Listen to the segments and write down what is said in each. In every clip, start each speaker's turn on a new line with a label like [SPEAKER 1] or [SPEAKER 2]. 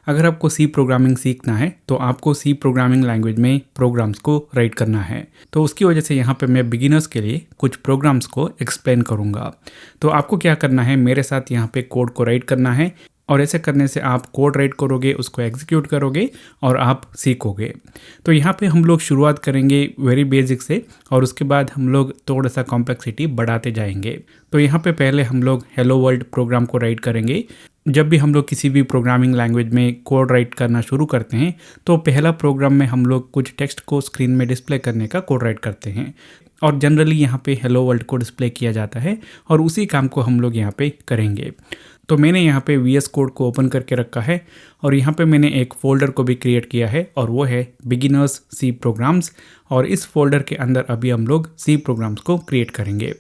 [SPEAKER 1] अगर आपको सी प्रोग्रामिंग सीखना है तो आपको सी प्रोग्रामिंग लैंग्वेज में प्रोग्राम्स को राइट करना है। तो उसकी वजह से यहाँ पे मैं बिगिनर्स के लिए कुछ प्रोग्राम्स को एक्सप्लेन करूँगा। तो आपको क्या करना है, मेरे साथ यहाँ पे कोड को राइट करना है और ऐसे करने से आप कोड राइट करोगे, उसको एग्जीक्यूट करोगे और आप सीखोगे। तो यहाँ पे हम लोग शुरुआत करेंगे वेरी बेसिक से और उसके बाद हम लोग थोड़ा सा कॉम्प्लेक्सिटी बढ़ाते जाएंगे। तो यहाँ पे पहले हम लोग हेलो वर्ल्ड प्रोग्राम को राइट करेंगे। जब भी हम लोग किसी भी प्रोग्रामिंग लैंग्वेज में कोड राइट करना शुरू करते हैं तो पहला प्रोग्राम में हम लोग कुछ टेक्स्ट को स्क्रीन में डिस्प्ले करने का कोड राइट करते हैं और जनरली यहाँ पे हेलो वर्ल्ड को डिस्प्ले किया जाता है और उसी काम को हम लोग यहाँ पे करेंगे। तो मैंने यहाँ पे VS कोड को ओपन करके रखा है और यहाँ पे मैंने एक फ़ोल्डर को भी क्रिएट किया है और वो है बिगिनर्स सी प्रोग्राम्स और इस फोल्डर के अंदर अभी हम लोग सी प्रोग्राम्स को क्रिएट करेंगे।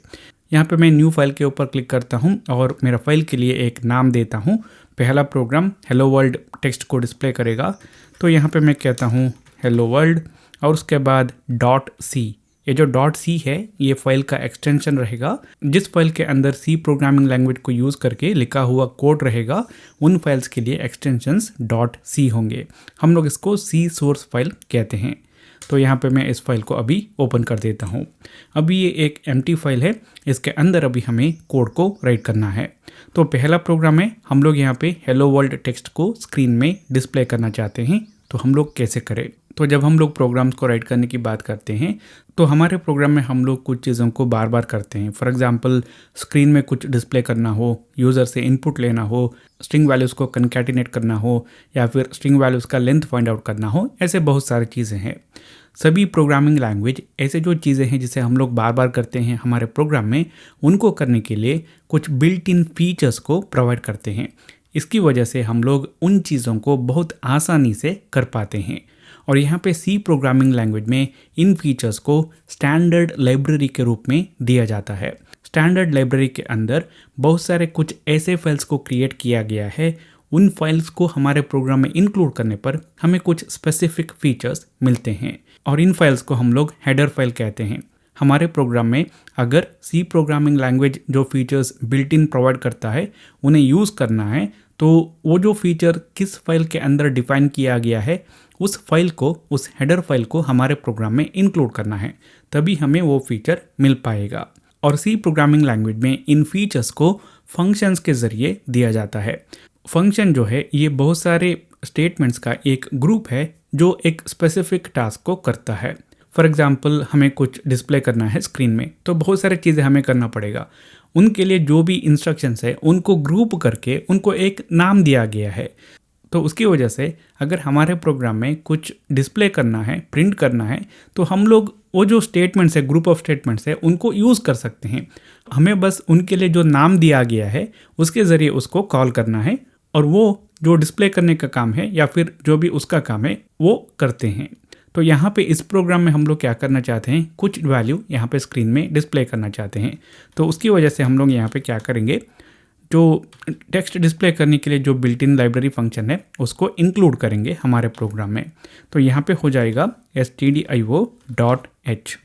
[SPEAKER 1] यहाँ पे मैं न्यू फाइल के ऊपर क्लिक करता हूँ और मेरा फाइल के लिए एक नाम देता हूँ। पहला प्रोग्राम हेलो वर्ल्ड टेक्स्ट को डिस्प्ले करेगा, तो यहाँ पे मैं कहता हूँ हेलो वर्ल्ड और उसके बाद .c। ये जो .c है ये फाइल का एक्सटेंशन रहेगा। जिस फाइल के अंदर सी प्रोग्रामिंग लैंग्वेज को यूज़ करके लिखा हुआ कोड रहेगा उन फाइल्स के लिए एक्सटेंशंस .c होंगे। हम लोग इसको सी सोर्स फाइल कहते हैं। तो यहाँ पे मैं इस फाइल को अभी ओपन कर देता हूँ। अभी ये एक एम्प्टी फाइल है, इसके अंदर अभी हमें कोड को राइट करना है। तो पहला प्रोग्राम है, हम लोग यहाँ पे हेलो वर्ल्ड टेक्स्ट को स्क्रीन में डिस्प्ले करना चाहते हैं। तो हम लोग कैसे करें? तो जब हम लोग प्रोग्राम्स को राइट करने की बात करते हैं तो हमारे प्रोग्राम में हम लोग कुछ चीज़ों को बार बार करते हैं। फॉर एग्जांपल स्क्रीन में कुछ डिस्प्ले करना हो, यूज़र से इनपुट लेना हो, स्ट्रिंग वैल्यूज़ को कंकैटिनेट करना हो या फिर स्ट्रिंग वैल्यूज़ का लेंथ फाइंड आउट करना हो, ऐसे बहुत सारी चीज़ें हैं। सभी प्रोग्रामिंग लैंग्वेज ऐसे जो चीज़ें हैं जिसे हम लोग बार बार करते हैं हमारे प्रोग्राम में, उनको करने के लिए कुछ बिल्ट इन फीचर्स को प्रोवाइड करते हैं। इसकी वजह से हम लोग उन चीज़ों को बहुत आसानी से कर पाते हैं। और यहाँ पे सी प्रोग्रामिंग लैंग्वेज में इन फीचर्स को स्टैंडर्ड लाइब्रेरी के रूप में दिया जाता है। स्टैंडर्ड लाइब्रेरी के अंदर बहुत सारे कुछ ऐसे फाइल्स को क्रिएट किया गया है। उन फाइल्स को हमारे प्रोग्राम में इंक्लूड करने पर हमें कुछ स्पेसिफिक फीचर्स मिलते हैं और इन फाइल्स को हम लोग हेडर फाइल कहते हैं। हमारे प्रोग्राम में अगर सी प्रोग्रामिंग लैंग्वेज जो फीचर्स बिल्ट इन प्रोवाइड करता है उन्हें यूज़ करना है तो वो जो फीचर किस फाइल के अंदर डिफाइन किया गया है उस फाइल को, उस हेडर फाइल को हमारे प्रोग्राम में इंक्लूड करना है, तभी हमें वो फीचर मिल पाएगा। और सी प्रोग्रामिंग लैंग्वेज में इन फीचर्स को फंक्शंस के ज़रिए दिया जाता है। फंक्शन जो है ये बहुत सारे स्टेटमेंट्स का एक ग्रुप है जो एक स्पेसिफिक टास्क को करता है। फॉर एग्जांपल हमें कुछ डिस्प्ले करना है स्क्रीन में, तो बहुत सारी चीज़ें हमें करना पड़ेगा। उनके लिए जो भी इंस्ट्रक्शंस है उनको ग्रुप करके उनको एक नाम दिया गया है। तो उसकी वजह से अगर हमारे प्रोग्राम में कुछ डिस्प्ले करना है, प्रिंट करना है, तो हम लोग वो जो स्टेटमेंट्स है, ग्रुप ऑफ स्टेटमेंट्स है, उनको यूज़ कर सकते हैं। हमें बस उनके लिए जो नाम दिया गया है उसके ज़रिए उसको कॉल करना है और वो जो डिस्प्ले करने का काम है या फिर जो भी उसका काम है वो करते हैं। तो यहाँ पे इस प्रोग्राम में हम लोग क्या करना चाहते हैं, कुछ वैल्यू यहाँ पे स्क्रीन में डिस्प्ले करना चाहते हैं। तो उसकी वजह से हम लोग यहाँ पे क्या करेंगे, जो टेक्स्ट डिस्प्ले करने के लिए जो बिल्ट इन लाइब्रेरी फंक्शन है उसको इंक्लूड करेंगे हमारे प्रोग्राम में। तो यहाँ पे हो जाएगा stdio.h।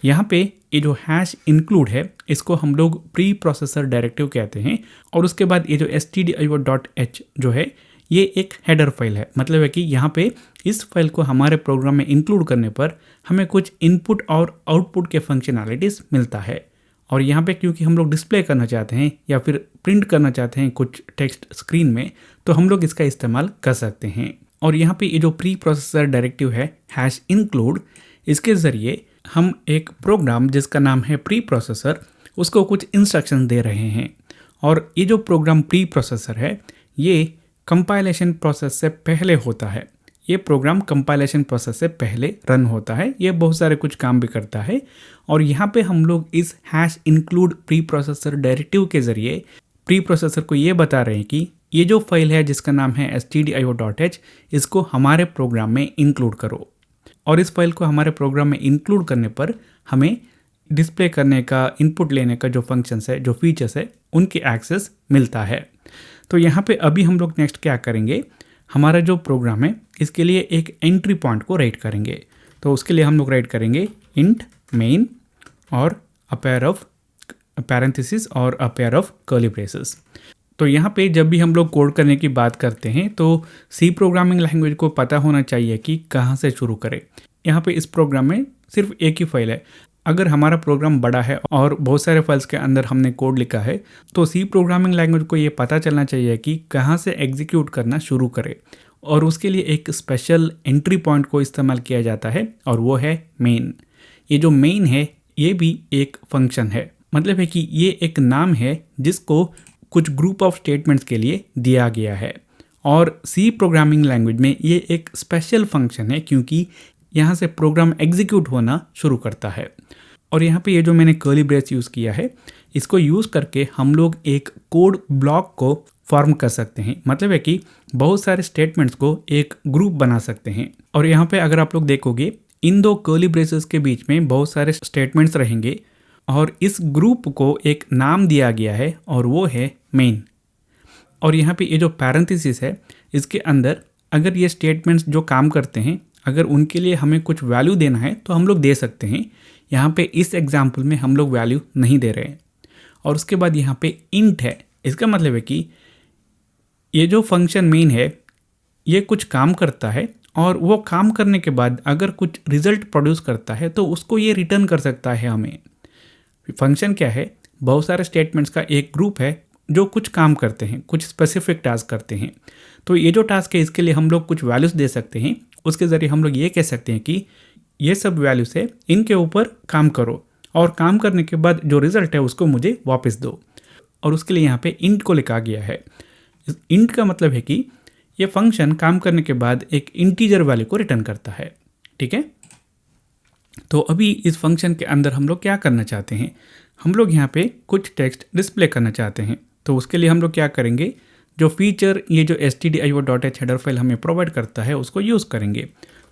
[SPEAKER 1] यहाँ पे ये जो हैश इंक्लूड है इसको हम लोग प्री प्रोसेसर डायरेक्टिव कहते हैं और उसके बाद ये जो stdio.h जो है ये एक हेडर फाइल है। मतलब है कि यहाँ पे इस फाइल को हमारे प्रोग्राम में इंक्लूड करने पर हमें कुछ इनपुट और आउटपुट के फंक्शनैलिटीज़ मिलता है। और यहाँ पे क्योंकि हम लोग डिस्प्ले करना चाहते हैं या फिर प्रिंट करना चाहते हैं कुछ टेक्स्ट स्क्रीन में, तो हम लोग इसका इस्तेमाल कर सकते हैं। और यहाँ पे ये जो प्री प्रोसेसर डायरेक्टिव है हैश इंक्लूड, इसके ज़रिए हम एक प्रोग्राम जिसका नाम है प्री प्रोसेसर उसको कुछ इंस्ट्रक्शन दे रहे हैं। और ये जो प्रोग्राम प्री प्रोसेसर है ये कंपाइलेशन प्रोसेस से पहले होता है। ये प्रोग्राम कंपाइलेशन प्रोसेस से पहले रन होता है। ये बहुत सारे कुछ काम भी करता है और यहाँ पे हम लोग इस hash include pre processor directive के ज़रिए प्री प्रोसेसर को ये बता रहे हैं कि ये जो फाइल है जिसका नाम है stdio.h इसको हमारे प्रोग्राम में इंक्लूड करो। और इस फाइल को हमारे प्रोग्राम में इंक्लूड करने पर हमें डिस्प्ले करने का, इनपुट लेने का जो फंक्शंस है, जो फीचर्स है, उनकी एक्सेस मिलता है। तो यहाँ पे अभी हम लोग नेक्स्ट क्या करेंगे, हमारा जो प्रोग्राम है इसके लिए एक एंट्री पॉइंट को राइट करेंगे। तो उसके लिए हम लोग राइट करेंगे इंट मेन और अ पेयर ऑफ पैरेंथेसिस और a pair of curly braces. तो यहाँ पे जब भी हम लोग कोड करने की बात करते हैं तो सी प्रोग्रामिंग लैंग्वेज को पता होना चाहिए कि कहाँ से शुरू करें। यहाँ पे इस प्रोग्राम में सिर्फ एक ही फाइल है। अगर हमारा प्रोग्राम बड़ा है और बहुत सारे फाइल्स के अंदर हमने कोड लिखा है तो सी प्रोग्रामिंग लैंग्वेज को ये पता चलना चाहिए कि कहाँ से एग्जीक्यूट करना शुरू करें, और उसके लिए एक स्पेशल एंट्री पॉइंट को इस्तेमाल किया जाता है और वो है मेन। ये जो मेन है ये भी एक फंक्शन है, मतलब है कि ये एक नाम है जिसको कुछ ग्रुप ऑफ स्टेटमेंट्स के लिए दिया गया है। और सी प्रोग्रामिंग लैंग्वेज में ये एक स्पेशल फंक्शन है क्योंकि यहाँ से प्रोग्राम एग्जीक्यूट होना शुरू करता है। और यहाँ पे ये जो मैंने कर्ली ब्रेस यूज़ किया है इसको यूज़ करके हम लोग एक कोड ब्लॉक को फॉर्म कर सकते हैं, मतलब है कि बहुत सारे स्टेटमेंट्स को एक ग्रुप बना सकते हैं। और यहाँ पे अगर आप लोग देखोगे इन दो कर्ली ब्रेसेस के बीच में बहुत सारे स्टेटमेंट्स रहेंगे और इस ग्रुप को एक नाम दिया गया है और वो है मेन। और यहाँ पे ये जो पैरेंथेसिस है इसके अंदर अगर ये स्टेटमेंट्स जो काम करते हैं अगर उनके लिए हमें कुछ वैल्यू देना है तो हम लोग दे सकते हैं। यहाँ पे इस एग्जाम्पल में हम लोग वैल्यू नहीं दे रहे हैं। और उसके बाद यहाँ पे इंट है, इसका मतलब है कि ये जो फंक्शन मेन है ये कुछ काम करता है और वो काम करने के बाद अगर कुछ रिजल्ट प्रोड्यूस करता है तो उसको ये रिटर्न कर सकता है हमें। फंक्शन क्या है, बहुत सारे स्टेटमेंट्स का एक ग्रुप है जो कुछ काम करते हैं, कुछ स्पेसिफिक टास्क करते हैं। तो ये जो टास्क है इसके लिए हम लोग कुछ वैल्यूज़ दे सकते हैं। उसके ज़रिए हम लोग ये कह सकते हैं कि ये सब वैल्यूज़ है, इनके ऊपर काम करो और काम करने के बाद जो रिज़ल्ट है उसको मुझे वापस दो। और उसके लिए यहाँ पे इंट को लिखा गया है। इंट का मतलब है कि ये फंक्शन काम करने के बाद एक इंटीजर वैल्यू को रिटर्न करता है। ठीक है, तो अभी इस फंक्शन के अंदर हम लोग क्या करना चाहते हैं, हम लोग यहाँ पे कुछ टेक्स्ट डिस्प्ले करना चाहते हैं। तो उसके लिए हम लोग क्या करेंगे, जो फीचर ये जो stdio.h हेडर फाइल हमें प्रोवाइड करता है उसको यूज़ करेंगे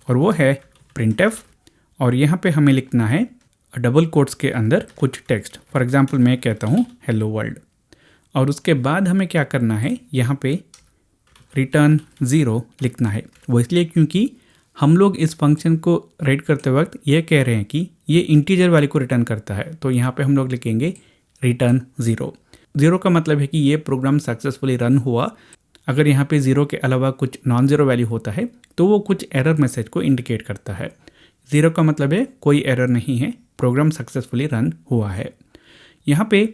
[SPEAKER 1] और वो है printf। और यहाँ पे हमें लिखना है डबल कोट्स के अंदर कुछ टेक्स्ट। फॉर एग्जांपल मैं कहता हूँ हेलो वर्ल्ड। और उसके बाद हमें क्या करना है, यहाँ पे रिटर्न 0 लिखना है। वो इसलिए क्योंकि हम लोग इस फंक्शन को राइट करते वक्त ये कह रहे हैं कि ये इंटीजर वाले को रिटर्न करता है। तो यहाँ पे हम लोग लिखेंगे रिटर्न 0। 0 का मतलब है कि ये प्रोग्राम सक्सेसफुली रन हुआ। अगर यहाँ पे 0 के अलावा कुछ नॉन ज़ीरो वैल्यू होता है तो वो कुछ एरर मैसेज को इंडिकेट करता है। 0 का मतलब है कोई एरर नहीं है, प्रोग्राम सक्सेसफुली रन हुआ है। यहाँ पे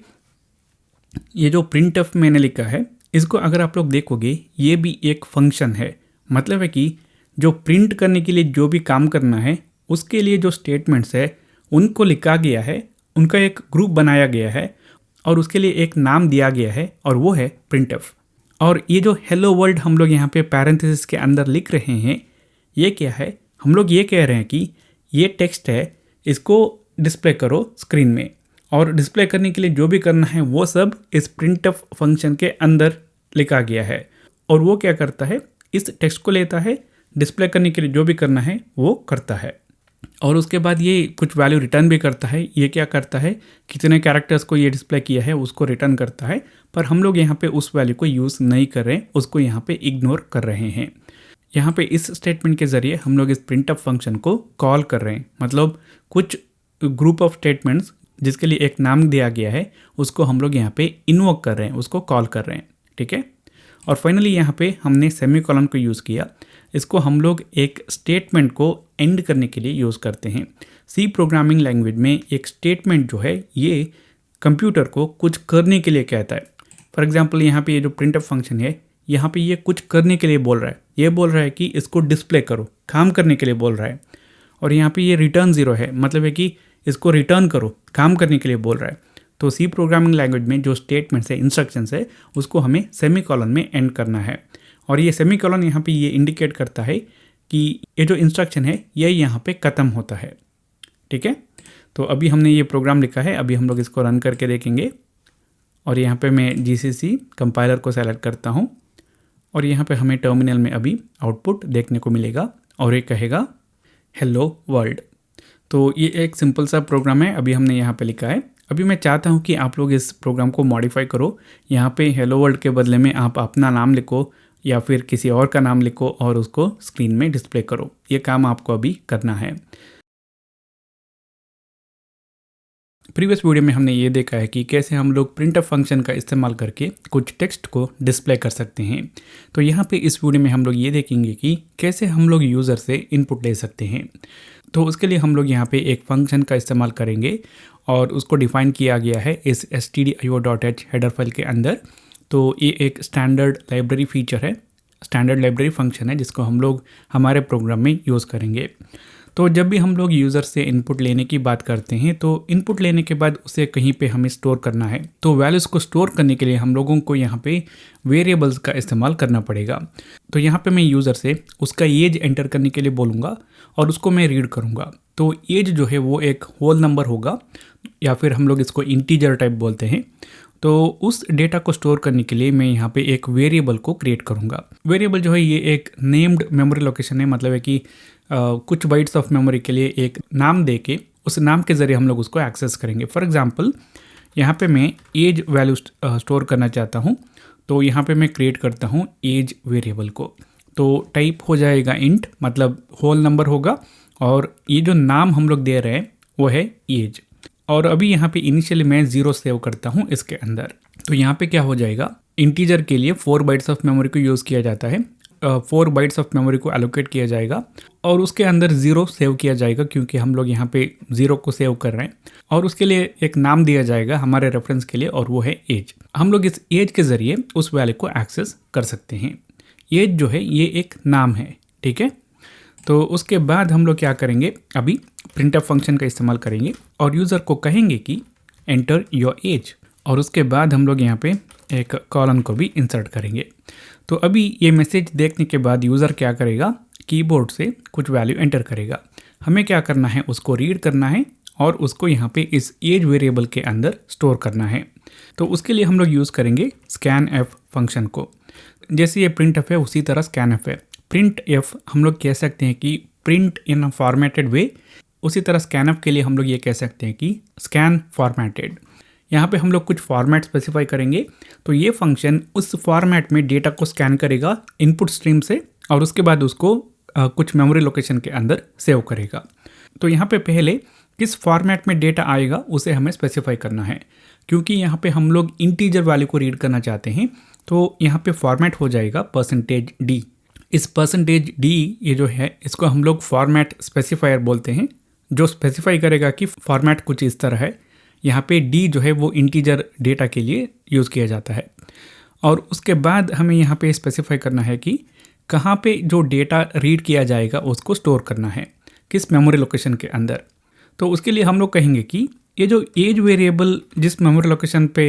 [SPEAKER 1] ये जो printf मैंने लिखा है इसको अगर आप लोग देखोगे ये भी एक फंक्शन है, मतलब है कि जो प्रिंट करने के लिए जो भी काम करना है उसके लिए जो स्टेटमेंट्स है उनको लिखा गया है, उनका एक ग्रुप बनाया गया है और उसके लिए एक नाम दिया गया है और वो है printf। और ये जो हेलो वर्ल्ड हम लोग यहाँ पे पैरेंथेसिस के अंदर लिख रहे हैं ये क्या है, हम लोग ये कह रहे हैं कि ये टेक्स्ट है, इसको डिस्प्ले करो स्क्रीन में। और डिस्प्ले करने के लिए जो भी करना है वो सब इस printf फंक्शन के अंदर लिखा गया है। और वो क्या करता है, इस टेक्स्ट को लेता है, डिस्प्ले करने के लिए जो भी करना है वो करता है और उसके बाद ये कुछ वैल्यू रिटर्न भी करता है। ये क्या करता है, कितने कैरेक्टर्स को ये डिस्प्ले किया है उसको रिटर्न करता है। पर हम लोग यहाँ पे उस वैल्यू को यूज़ नहीं कर रहे हैं, उसको यहाँ पे इग्नोर कर रहे हैं। यहाँ पे इस स्टेटमेंट के ज़रिए हम लोग इस printf फंक्शन को कॉल कर रहे हैं, मतलब कुछ ग्रुप ऑफ स्टेटमेंट्स जिसके लिए एक नाम दिया गया है उसको हम लोग यहाँ पे इन्वोक कर रहे हैं, उसको कॉल कर रहे हैं। ठीक है, और फाइनली यहाँ पे हमने सेमीकोलन को यूज़ किया। इसको हम लोग एक स्टेटमेंट को एंड करने के लिए यूज़ करते हैं। सी प्रोग्रामिंग लैंग्वेज में एक स्टेटमेंट जो है ये कंप्यूटर को कुछ करने के लिए कहता है। फॉर एग्जांपल यहाँ पे ये जो printf फंक्शन है यहाँ पे ये कुछ करने के लिए बोल रहा है, ये बोल रहा है कि इसको डिस्प्ले करो, काम करने के लिए बोल रहा है। और यहाँ पे ये रिटर्न 0 है, मतलब है कि इसको रिटर्न करो, काम करने के लिए बोल रहा है। तो सी प्रोग्रामिंग लैंग्वेज में जो स्टेटमेंट्स है, इंस्ट्रक्शंस है, उसको हमें सेमीकोलन में एंड करना है। और ये सेमीकोलन यहाँ पे ये इंडिकेट करता है कि ये जो इंस्ट्रक्शन है ये यहाँ पे ख़त्म होता है। ठीक है, तो अभी हमने ये प्रोग्राम लिखा है, अभी हम लोग इसको रन करके देखेंगे। और यहाँ पे मैं GCC कंपाइलर को सेलेक्ट करता हूँ और यहाँ पे हमें टर्मिनल में अभी आउटपुट देखने को मिलेगा और ये कहेगा हेलो वर्ल्ड। तो ये एक सिंपल सा प्रोग्राम है, अभी हमने यहाँ पे लिखा है। अभी मैं चाहता हूँ कि आप लोग इस प्रोग्राम को मॉडिफाई करो। यहाँ पे हेलो वर्ल्ड के बदले में आप अपना नाम लिखो या फिर किसी और का नाम लिखो और उसको स्क्रीन में डिस्प्ले करो। ये काम आपको अभी करना है। प्रीवियस वीडियो में हमने ये देखा है कि कैसे हम लोग प्रिंटफ फंक्शन का इस्तेमाल करके कुछ टेक्स्ट को डिस्प्ले कर सकते हैं। तो यहाँ पे इस वीडियो में हम लोग ये देखेंगे कि कैसे हम लोग यूज़र से इनपुट ले सकते हैं। तो उसके लिए हम लोग यहाँ पे एक फंक्शन का इस्तेमाल करेंगे और उसको डिफाइन किया गया है इस stdio.h हेडर फाइल के अंदर। तो ये एक स्टैंडर्ड लाइब्रेरी फीचर है, स्टैंडर्ड लाइब्रेरी फंक्शन है जिसको हम लोग हमारे प्रोग्राम में यूज़ करेंगे। तो जब भी हम लोग यूज़र से इनपुट लेने की बात करते हैं तो इनपुट लेने के बाद उसे कहीं पे हमें स्टोर करना है। तो वैल्यूज़ को स्टोर करने के लिए हम लोगों को यहाँ पे वेरिएबल्स का इस्तेमाल करना पड़ेगा। तो यहाँ पे मैं यूज़र से उसका एज एंटर करने के लिए बोलूँगा और उसको मैं रीड करूँगा। तो एज जो है वो एक होल नंबर होगा या फिर हम लोग इसको इंटीजर टाइप बोलते हैं। तो उस डेटा को स्टोर करने के लिए मैं यहाँ पे एक वेरिएबल को क्रिएट करूँगा। वेरिएबल जो है ये एक नेम्ड मेमोरी लोकेशन है, मतलब है कि कुछ बाइट्स ऑफ मेमोरी के लिए एक नाम दे के उस नाम के ज़रिए हम लोग उसको एक्सेस करेंगे। फॉर एग्जांपल यहाँ पे मैं एज वैल्यू स्टोर करना चाहता हूँ, तो यहाँ पे मैं क्रिएट करता हूँ एज वेरिएबल को। तो टाइप हो जाएगा इंट, मतलब होल नंबर होगा, और ये जो नाम हम लोग दे रहे हैं वो है एज। और अभी यहाँ पे इनिशियली मैं 0 सेव करता हूँ इसके अंदर। तो यहाँ पे क्या हो जाएगा, इंटीजर के लिए 4 बाइट्स ऑफ मेमोरी को यूज़ किया जाता है। 4 बाइट्स ऑफ मेमोरी को एलोकेट किया जाएगा और उसके अंदर 0 सेव किया जाएगा क्योंकि हम लोग यहाँ पे 0 को सेव कर रहे हैं। और उसके लिए एक नाम दिया जाएगा हमारे रेफरेंस के लिए और वो है एज। हम लोग इस एज के ज़रिए उस वैल्यू को एक्सेस कर सकते हैं। एज जो है ये एक नाम है, ठीक है। तो उसके बाद हम लोग क्या करेंगे, अभी प्रिंटफ फंक्शन का इस्तेमाल करेंगे और यूज़र को कहेंगे कि एंटर योर एज, और उसके बाद हम लोग यहाँ पे एक कॉलन को भी इंसर्ट करेंगे। तो अभी ये मैसेज देखने के बाद यूज़र क्या करेगा, कीबोर्ड से कुछ वैल्यू एंटर करेगा। हमें क्या करना है, उसको रीड करना है और उसको यहाँ पे इस एज वेरिएबल के अंदर स्टोर करना है। तो उसके लिए हम लोग यूज़ करेंगे scanf फंक्शन को। जैसे ये printf है उसी तरह scanf है। printf हम लोग कह सकते हैं कि प्रिंट इन अ फॉर्मेटेड वे, उसी तरह scanf के लिए हम लोग ये कह सकते हैं कि स्कैन फॉर्मेटेड। यहाँ पे हम लोग कुछ फॉर्मेट स्पेसिफाई करेंगे। तो ये फंक्शन उस फॉर्मेट में डेटा को स्कैन करेगा इनपुट स्ट्रीम से और उसके बाद उसको कुछ मेमोरी लोकेशन के अंदर सेव करेगा। तो यहाँ पे पहले किस फॉर्मेट में डेटा आएगा उसे हमें स्पेसिफाई करना है, क्योंकि यहाँ पे हम लोग इंटीजर वैल्यू को रीड करना चाहते हैं। तो यहाँ पे फॉर्मेट हो जाएगा %d। इस %d ये जो है इसको हम लोग फॉर्मेट स्पेसिफायर बोलते हैं, जो स्पेसिफाई करेगा कि फॉर्मेट कुछ इस तरह है। यहाँ पे d जो है वो इंटीजर डेटा के लिए यूज़ किया जाता है। और उसके बाद हमें यहाँ पे स्पेसिफाई करना है कि कहाँ पे जो डेटा रीड किया जाएगा उसको स्टोर करना है, किस मेमोरी लोकेशन के अंदर। तो उसके लिए हम लोग कहेंगे कि ये जो एज वेरिएबल जिस मेमोरी लोकेशन पे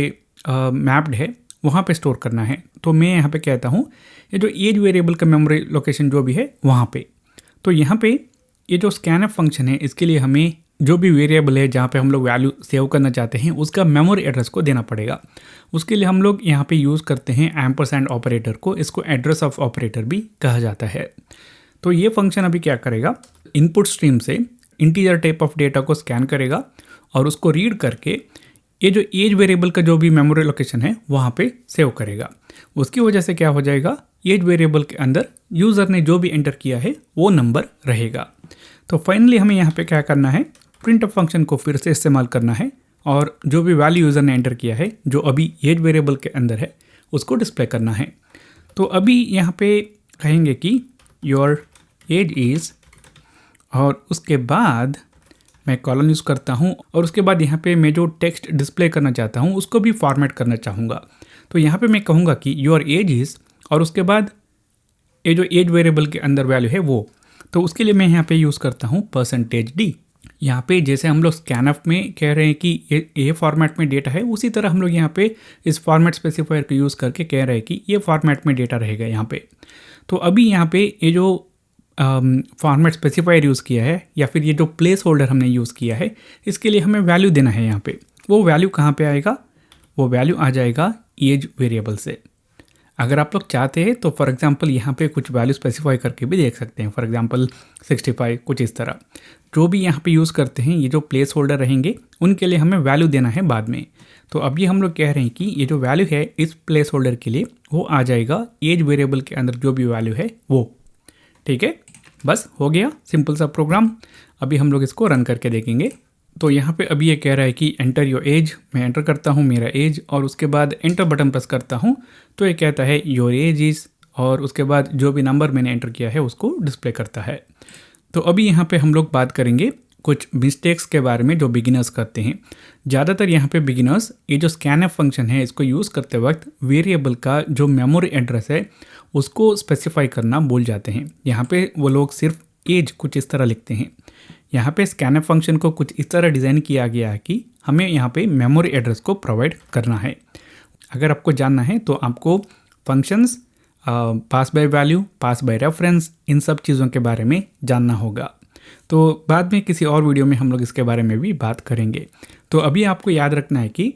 [SPEAKER 1] मैप्ड है वहाँ पे स्टोर करना है। तो मैं यहाँ पे कहता हूँ ये जो एज वेरिएबल का मेमोरी लोकेशन जो भी है वहाँ पे। तो यहाँ पे ये जो scanf फंक्शन है इसके लिए हमें जो भी वेरिएबल है जहाँ पे हम लोग वैल्यू सेव करना चाहते हैं उसका मेमोरी एड्रेस को देना पड़ेगा। उसके लिए हम लोग यहाँ पे यूज़ करते हैं एम्परसैंड ऑपरेटर को, इसको एड्रेस ऑफ ऑपरेटर भी कहा जाता है। तो ये फंक्शन अभी क्या करेगा, इनपुट स्ट्रीम से इंटीजर टाइप ऑफ डेटा को स्कैन करेगा और उसको रीड करके ये जो एज वेरिएबल का जो भी मेमोरी लोकेशन है वहाँ पे सेव करेगा। उसकी वजह से क्या हो जाएगा, एज वेरिएबल के अंदर यूज़र ने जो भी एंटर किया है वो नंबर रहेगा। तो फाइनली हमें यहाँ पे क्या करना है, प्रिंटफ फंक्शन को फिर से इस्तेमाल करना है और जो भी वैल्यू यूज़र ने एंटर किया है जो अभी एज वेरिएबल के अंदर है उसको डिस्प्ले करना है। तो अभी यहाँ पे कहेंगे कि योर एज इज़, और उसके बाद मैं कॉलन यूज़ करता हूँ और उसके बाद यहाँ पे मैं जो टेक्स्ट डिस्प्ले करना चाहता हूँ उसको भी फॉर्मेट करना चाहूँगा। तो यहाँ पे मैं कहूँगा कि योर एज इज़ और उसके बाद ये जो एज वेरिएबल के अंदर वैल्यू है वो। तो उसके लिए मैं यहाँ पे यूज़ करता हूँ %d। यहाँ पे जैसे हम लोग scanf में कह रहे हैं कि ये फॉर्मेट में डेटा है, उसी तरह हम लोग यहाँ पे इस फॉर्मेट स्पेसिफायर को यूज़ करके कह रहे हैं कि ये फॉर्मेट में डेटा रहेगा यहाँ पे। तो अभी यहाँ पे ये जो फॉर्मेट स्पेसिफायर यूज़ किया है या फिर ये जो प्लेस होल्डर हमने यूज़ किया है इसके लिए हमें वैल्यू देना है यहाँ पे। वो वैल्यू कहाँ पे आएगा, वो वैल्यू आ जाएगा एज वेरिएबल से। अगर आप लोग चाहते हैं तो फॉर एग्जांपल यहाँ पे कुछ वैल्यू स्पेसिफाई करके भी देख सकते हैं, फॉर एग्जांपल 65 कुछ इस तरह। जो भी यहाँ पे यूज़ करते हैं ये जो प्लेस होल्डर रहेंगे उनके लिए हमें वैल्यू देना है बाद में। तो अभी हम लोग कह रहे हैं कि ये जो वैल्यू है इस प्लेस होल्डर के लिए वो आ जाएगा एज वेरिएबल के अंदर जो भी वैल्यू है वो। ठीक है, बस हो गया सिंपल सा प्रोग्राम। अभी हम लोग इसको रन करके देखेंगे। तो यहाँ पे अभी ये कह रहा है कि एंटर योर एज, मैं एंटर करता हूँ मेरा एज और उसके बाद एंटर बटन प्रेस करता हूँ तो ये कहता है योर एज इज़, और उसके बाद जो भी नंबर मैंने एंटर किया है उसको डिस्प्ले करता है। तो अभी यहाँ पे हम लोग बात करेंगे कुछ मिस्टेक्स के बारे में जो बिगिनर्स करते हैं। ज़्यादातर यहाँ पे बिगिनर्स ये जो स्कैनएफ फंक्शन है इसको यूज़ करते वक्त वेरिएबल का जो मेमोरी एड्रेस है उसको स्पेसिफाई करना भूल जाते हैं। यहाँ पे वो लोग सिर्फ एज कुछ इस तरह लिखते हैं। यहाँ पे स्कैनएफ फंक्शन को कुछ इस तरह डिज़ाइन किया गया है कि हमें यहाँ पे मेमोरी एड्रेस को प्रोवाइड करना है। अगर आपको जानना है तो आपको functions, pass by value, pass by reference, इन सब चीज़ों के बारे में जानना होगा। तो बाद में किसी और वीडियो में हम लोग इसके बारे में भी बात करेंगे। तो अभी आपको याद रखना है कि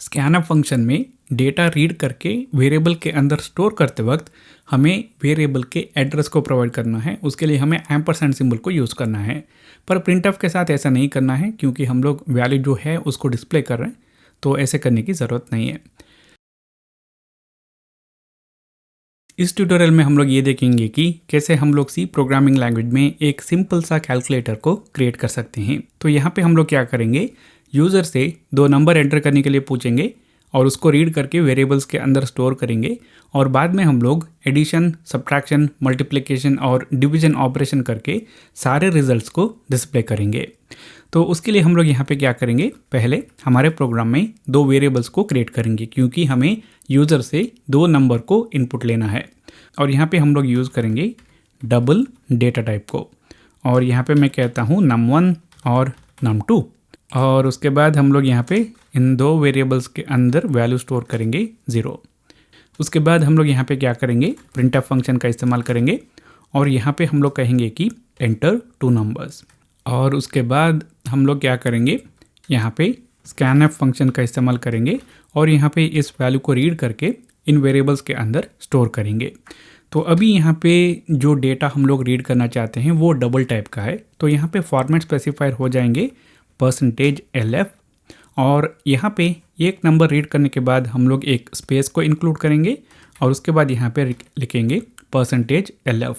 [SPEAKER 1] स्कैनएफ फंक्शन में डेटा रीड करके वेरिएबल के अंदर स्टोर करते वक्त हमें वेरिएबल के एड्रेस को प्रोवाइड करना है। उसके लिए हमें एम्परसेंड सिंबल को यूज़ करना है, पर प्रिंटएफ के साथ ऐसा नहीं करना है क्योंकि हम लोग वैल्यू जो है उसको डिस्प्ले कर रहे हैं, तो ऐसे करने की ज़रूरत नहीं है। इस ट्यूटोरियल में हम लोग ये देखेंगे कि कैसे हम लोग सी प्रोग्रामिंग लैंग्वेज में एक सिंपल सा कैलकुलेटर को क्रिएट कर सकते हैं। तो यहाँ पे हम लोग क्या करेंगे, यूज़र से दो नंबर एंटर करने के लिए पूछेंगे और उसको रीड करके वेरिएबल्स के अंदर स्टोर करेंगे और बाद में हम लोग एडिशन, सब्ट्रैक्शन, मल्टीप्लिकेशन और डिवीजन ऑपरेशन करके सारे रिजल्ट्स को डिस्प्ले करेंगे। तो उसके लिए हम लोग यहाँ पे क्या करेंगे, पहले हमारे प्रोग्राम में दो वेरिएबल्स को क्रिएट करेंगे क्योंकि हमें यूज़र से दो नंबर को इनपुट लेना है। और यहाँ पे हम लोग यूज़ करेंगे डबल डेटा टाइप को, और यहाँ पे मैं कहता हूँ num1 और num2। और उसके बाद हम लोग यहाँ पे इन दो वेरिएबल्स के अंदर वैल्यू स्टोर करेंगे 0। उसके बाद हम लोग यहाँ पे क्या करेंगे, प्रिंटएफ फंक्शन का इस्तेमाल करेंगे और यहाँ पे हम लोग कहेंगे कि एंटर 2 नंबर्स। और उसके बाद हम लोग क्या करेंगे, यहाँ पे स्कैनएफ फंक्शन का इस्तेमाल करेंगे और यहाँ पे इस वैल्यू को रीड करके इन वेरिएबल्स के अंदर स्टोर करेंगे। तो अभी यहाँ पे जो डेटा हम लोग रीड करना चाहते हैं वो डबल टाइप का है, तो यहाँ पे फॉर्मेट स्पेसिफायर हो जाएंगे %lf, और यहाँ पे एक नंबर रीड करने के बाद हम लोग एक स्पेस को इंक्लूड करेंगे और उसके बाद यहाँ पे लिखेंगे %lf।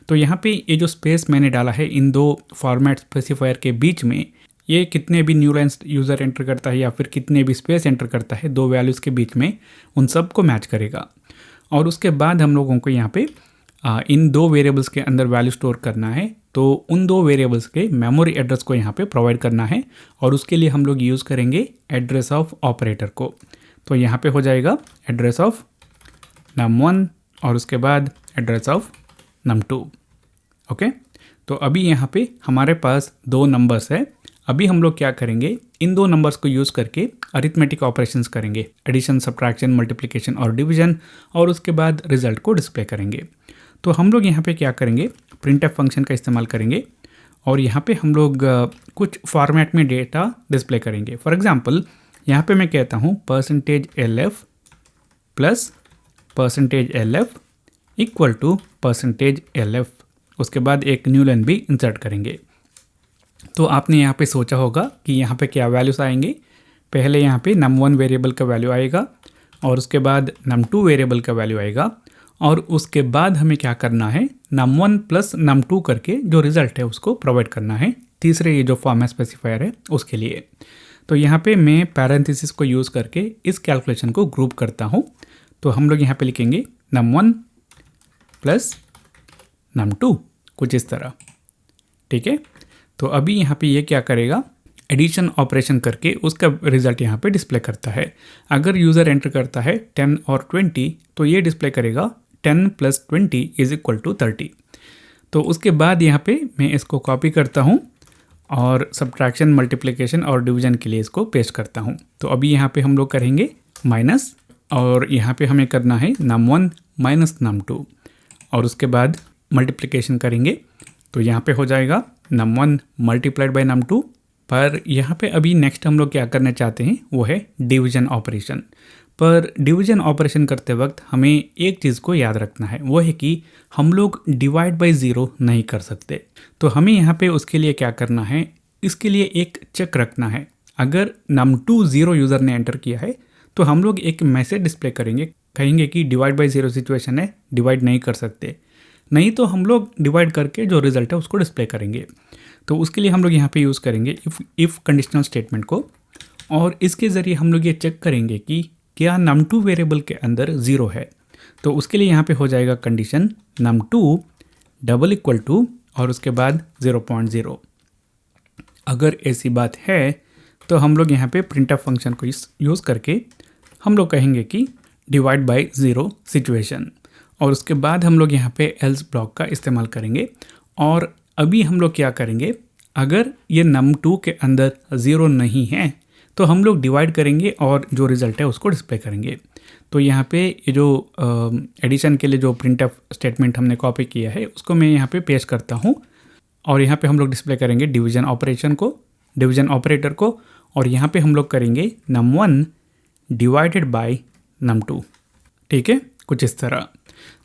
[SPEAKER 1] तो यहाँ पे ये जो स्पेस मैंने डाला है इन दो फॉर्मेट स्पेसिफायर के बीच में, ये कितने भी न्यू लाइन्स यूज़र एंटर करता है या फिर कितने भी स्पेस एंटर करता है दो वैल्यूज़ के बीच में, उन सब को मैच करेगा। और उसके बाद हम लोगों को यहाँ पे इन दो वेरिएबल्स के अंदर वैल्यू स्टोर करना है, तो उन दो वेरिएबल्स के मेमोरी एड्रेस को यहाँ पे प्रोवाइड करना है और उसके लिए हम लोग यूज़ करेंगे एड्रेस ऑफ ऑपरेटर को। तो यहाँ पे हो जाएगा एड्रेस ऑफ num1 और उसके बाद एड्रेस ऑफ num2। ओके, तो अभी यहाँ पे हमारे पास दो नंबर्स है। अभी हम लोग क्या करेंगे, इन दो नंबर्स को यूज़ करके अरिथमेटिक ऑपरेशंस करेंगे, एडिशन, सब्ट्रैक्शन, मल्टीप्लिकेशन और डिवीजन, और उसके बाद रिजल्ट को डिस्प्ले करेंगे। तो हम लोग यहाँ पे क्या करेंगे, प्रिंटएफ फंक्शन का इस्तेमाल करेंगे और यहाँ पे हम लोग कुछ फॉर्मेट में डेटा डिस्प्ले करेंगे। फॉर एग्जांपल यहाँ पे मैं कहता हूँ %lf plus %lf equal to %lf, उसके बाद एक न्यू लाइन भी इंसर्ट करेंगे। तो आपने यहाँ पे सोचा होगा कि यहाँ पे क्या वैल्यूज़ आएंगे। पहले यहाँ पे num1 वेरिएबल का वैल्यू आएगा और उसके बाद num2 वेरिएबल का वैल्यू आएगा, और उसके बाद हमें क्या करना है, num1 प्लस num2 करके जो रिज़ल्ट है उसको प्रोवाइड करना है तीसरे ये जो फॉर्मेट स्पेसिफायर है उसके लिए। तो यहाँ पे मैं पैरेंथेसिस को यूज़ करके इस कैलकुलेशन को ग्रुप करता हूँ। तो हम लोग यहाँ पे लिखेंगे num1 प्लस num2 कुछ इस तरह, ठीक है। तो अभी यहाँ पे ये क्या करेगा, एडिशन ऑपरेशन करके उसका रिजल्ट यहाँ पे डिस्प्ले करता है। अगर यूज़र एंटर करता है 10 और 20 तो ये डिस्प्ले करेगा 10 + 20 = 30। तो उसके बाद यहाँ पे मैं इसको कॉपी करता हूँ और सब्ट्रैक्शन, मल्टीप्लिकेशन और डिवीजन के लिए इसको पेस्ट करता हूँ। तो अभी यहाँ पे हम लोग करेंगे माइनस, और यहाँ पे हमें करना है num1 माइनस num2, और उसके बाद मल्टीप्लिकेशन करेंगे तो यहाँ पे हो जाएगा num1 मल्टीप्लाइड बाय num2। पर यहाँ पे अभी नेक्स्ट हम लोग क्या करना चाहते हैं वो है डिवीजन ऑपरेशन। पर डिवीजन ऑपरेशन करते वक्त हमें एक चीज़ को याद रखना है, वो है कि हम लोग डिवाइड बाय 0 नहीं कर सकते। तो हमें यहाँ पे उसके लिए क्या करना है, इसके लिए एक चेक रखना है। अगर num2 0 यूज़र ने एंटर किया है तो हम लोग एक मैसेज डिस्प्ले करेंगे, कहेंगे कि डिवाइड बाय 0 सिचुएशन है, डिवाइड नहीं कर सकते, नहीं तो हम लोग डिवाइड करके जो रिजल्ट है उसको डिस्प्ले करेंगे। तो उसके लिए हम लोग यहाँ पे यूज़ करेंगे इफ़ कंडीशनल स्टेटमेंट को, और इसके ज़रिए हम लोग ये चेक करेंगे कि क्या num2 वेरिएबल के अंदर 0 है। तो उसके लिए यहाँ पे हो जाएगा condition num2 double equal to और उसके बाद 0.0। अगर ऐसी बात है तो हम लोग यहाँ पे printf फंक्शन को यूज़ करके हम लोग कहेंगे कि डिवाइड बाय 0 सिचुएशन, और उसके बाद हम लोग यहाँ पे एल्स ब्लॉक का इस्तेमाल करेंगे। और अभी हम लोग क्या करेंगे, अगर ये num2 के अंदर 0 नहीं है तो हम लोग डिवाइड करेंगे और जो रिज़ल्ट है उसको डिस्प्ले करेंगे। तो यहाँ पे ये जो एडिशन के लिए जो printf स्टेटमेंट हमने कॉपी किया है उसको मैं यहाँ पे पेस्ट करता हूँ, और यहाँ पे हम लोग डिस्प्ले करेंगे डिवीज़न ऑपरेटर को, और यहाँ पे हम लोग करेंगे num1 डिवाइडेड बाय num2। ठीक है, कुछ इस तरह।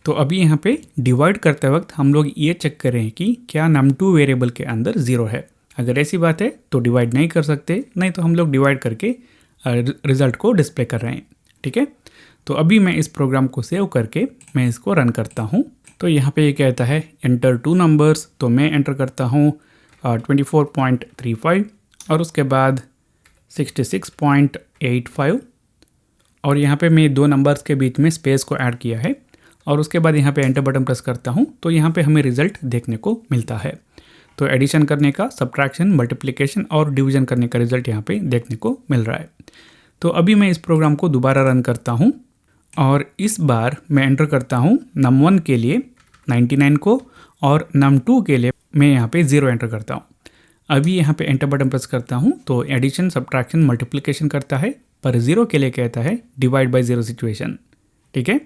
[SPEAKER 1] तो अभी यहाँ पे डिवाइड करते वक्त हम लोग ये चेक कर रहे हैं कि क्या num2 वेरिएबल के अंदर 0 है। अगर ऐसी बात है तो डिवाइड नहीं कर सकते, नहीं तो हम लोग डिवाइड करके रिज़ल्ट को डिस्प्ले कर रहे हैं। ठीक है, तो अभी मैं इस प्रोग्राम को सेव करके मैं इसको रन करता हूँ। तो यहाँ पे ये कहता है एंटर 2 नंबर्स, तो मैं एंटर करता हूँ 24.35 और उसके बाद 66.85, और यहाँ पे मैं 2 नंबर्स के बीच में स्पेस को ऐड किया है, और उसके बाद यहाँ पे एंटर बटन प्रेस करता हूँ तो यहाँ पे हमें रिज़ल्ट देखने को मिलता है। तो एडिशन करने का, सब्ट्रैक्शन, मल्टीप्लिकेशन और डिवीज़न करने का रिज़ल्ट यहाँ पे देखने को मिल रहा है। तो अभी मैं इस प्रोग्राम को दोबारा रन करता हूँ, और इस बार मैं एंटर करता हूँ num1 के लिए 99 को, और num2 के लिए मैं यहाँ पे 0 एंटर करता हूँ। अभी यहाँ पे एंटर बटन प्रेस करता हूँ तो एडिशन, सब्ट्रैक्शन, मल्टीप्लिकेशन करता है, पर 0 के लिए कहता है डिवाइड बाय 0 सिचुएशन। ठीक है,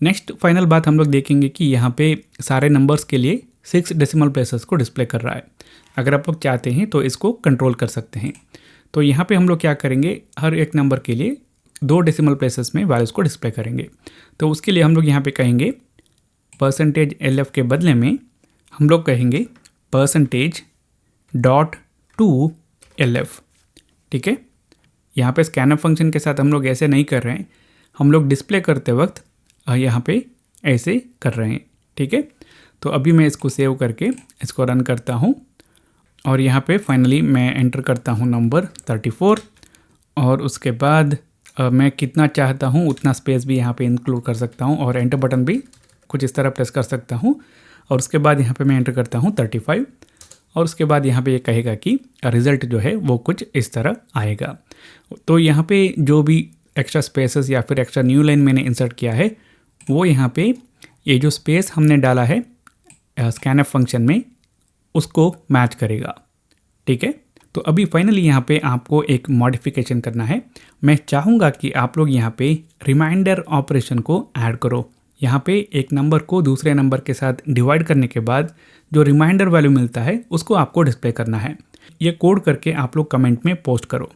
[SPEAKER 1] नेक्स्ट फाइनल बात हम लोग देखेंगे कि यहाँ पे सारे नंबर्स के लिए 6 डेसिमल प्लेसेस को डिस्प्ले कर रहा है। अगर आप लोग चाहते हैं तो इसको कंट्रोल कर सकते हैं। तो यहाँ पे हम लोग क्या करेंगे, हर एक नंबर के लिए 2 डेसिमल प्लेसेस में वैल्यूज़ को डिस्प्ले करेंगे। तो उसके लिए हम लोग यहाँ पे कहेंगे %LF के बदले में हम लोग कहेंगे %.2LF। ठीक है, यहाँ पे स्कैनअप फंक्शन के साथ हम लोग ऐसे नहीं कर रहे हैं, हम लोग डिस्प्ले करते वक्त यहाँ पे ऐसे कर रहे हैं। ठीक है, तो अभी मैं इसको सेव करके इसको रन करता हूँ, और यहाँ पे फाइनली मैं एंटर करता हूँ नंबर 34, और उसके बाद मैं कितना चाहता हूँ उतना स्पेस भी यहाँ पे इंक्लूड कर सकता हूँ, और एंटर बटन भी कुछ इस तरह प्रेस कर सकता हूँ, और उसके बाद यहाँ पे मैं एंटर करता हूँ 35, और उसके बाद यहाँ पे ये कहेगा कि रिज़ल्ट जो है वो कुछ इस तरह आएगा। तो यहाँ पे जो भी एक्स्ट्रा स्पेसेस या फिर एक्स्ट्रा न्यू लाइन मैंने इंसर्ट किया है वो यहाँ पे ये जो स्पेस हमने डाला है स्कैनअप फंक्शन में उसको मैच करेगा। ठीक है, तो अभी फाइनली यहाँ पे आपको एक मॉडिफिकेशन करना है। मैं चाहूँगा कि आप लोग यहाँ पे रिमाइंडर ऑपरेशन को ऐड करो। यहाँ पे एक नंबर को दूसरे नंबर के साथ डिवाइड करने के बाद जो रिमाइंडर वैल्यू मिलता है उसको आपको डिस्प्ले करना है। ये कोड करके आप लोग कमेंट में पोस्ट करो।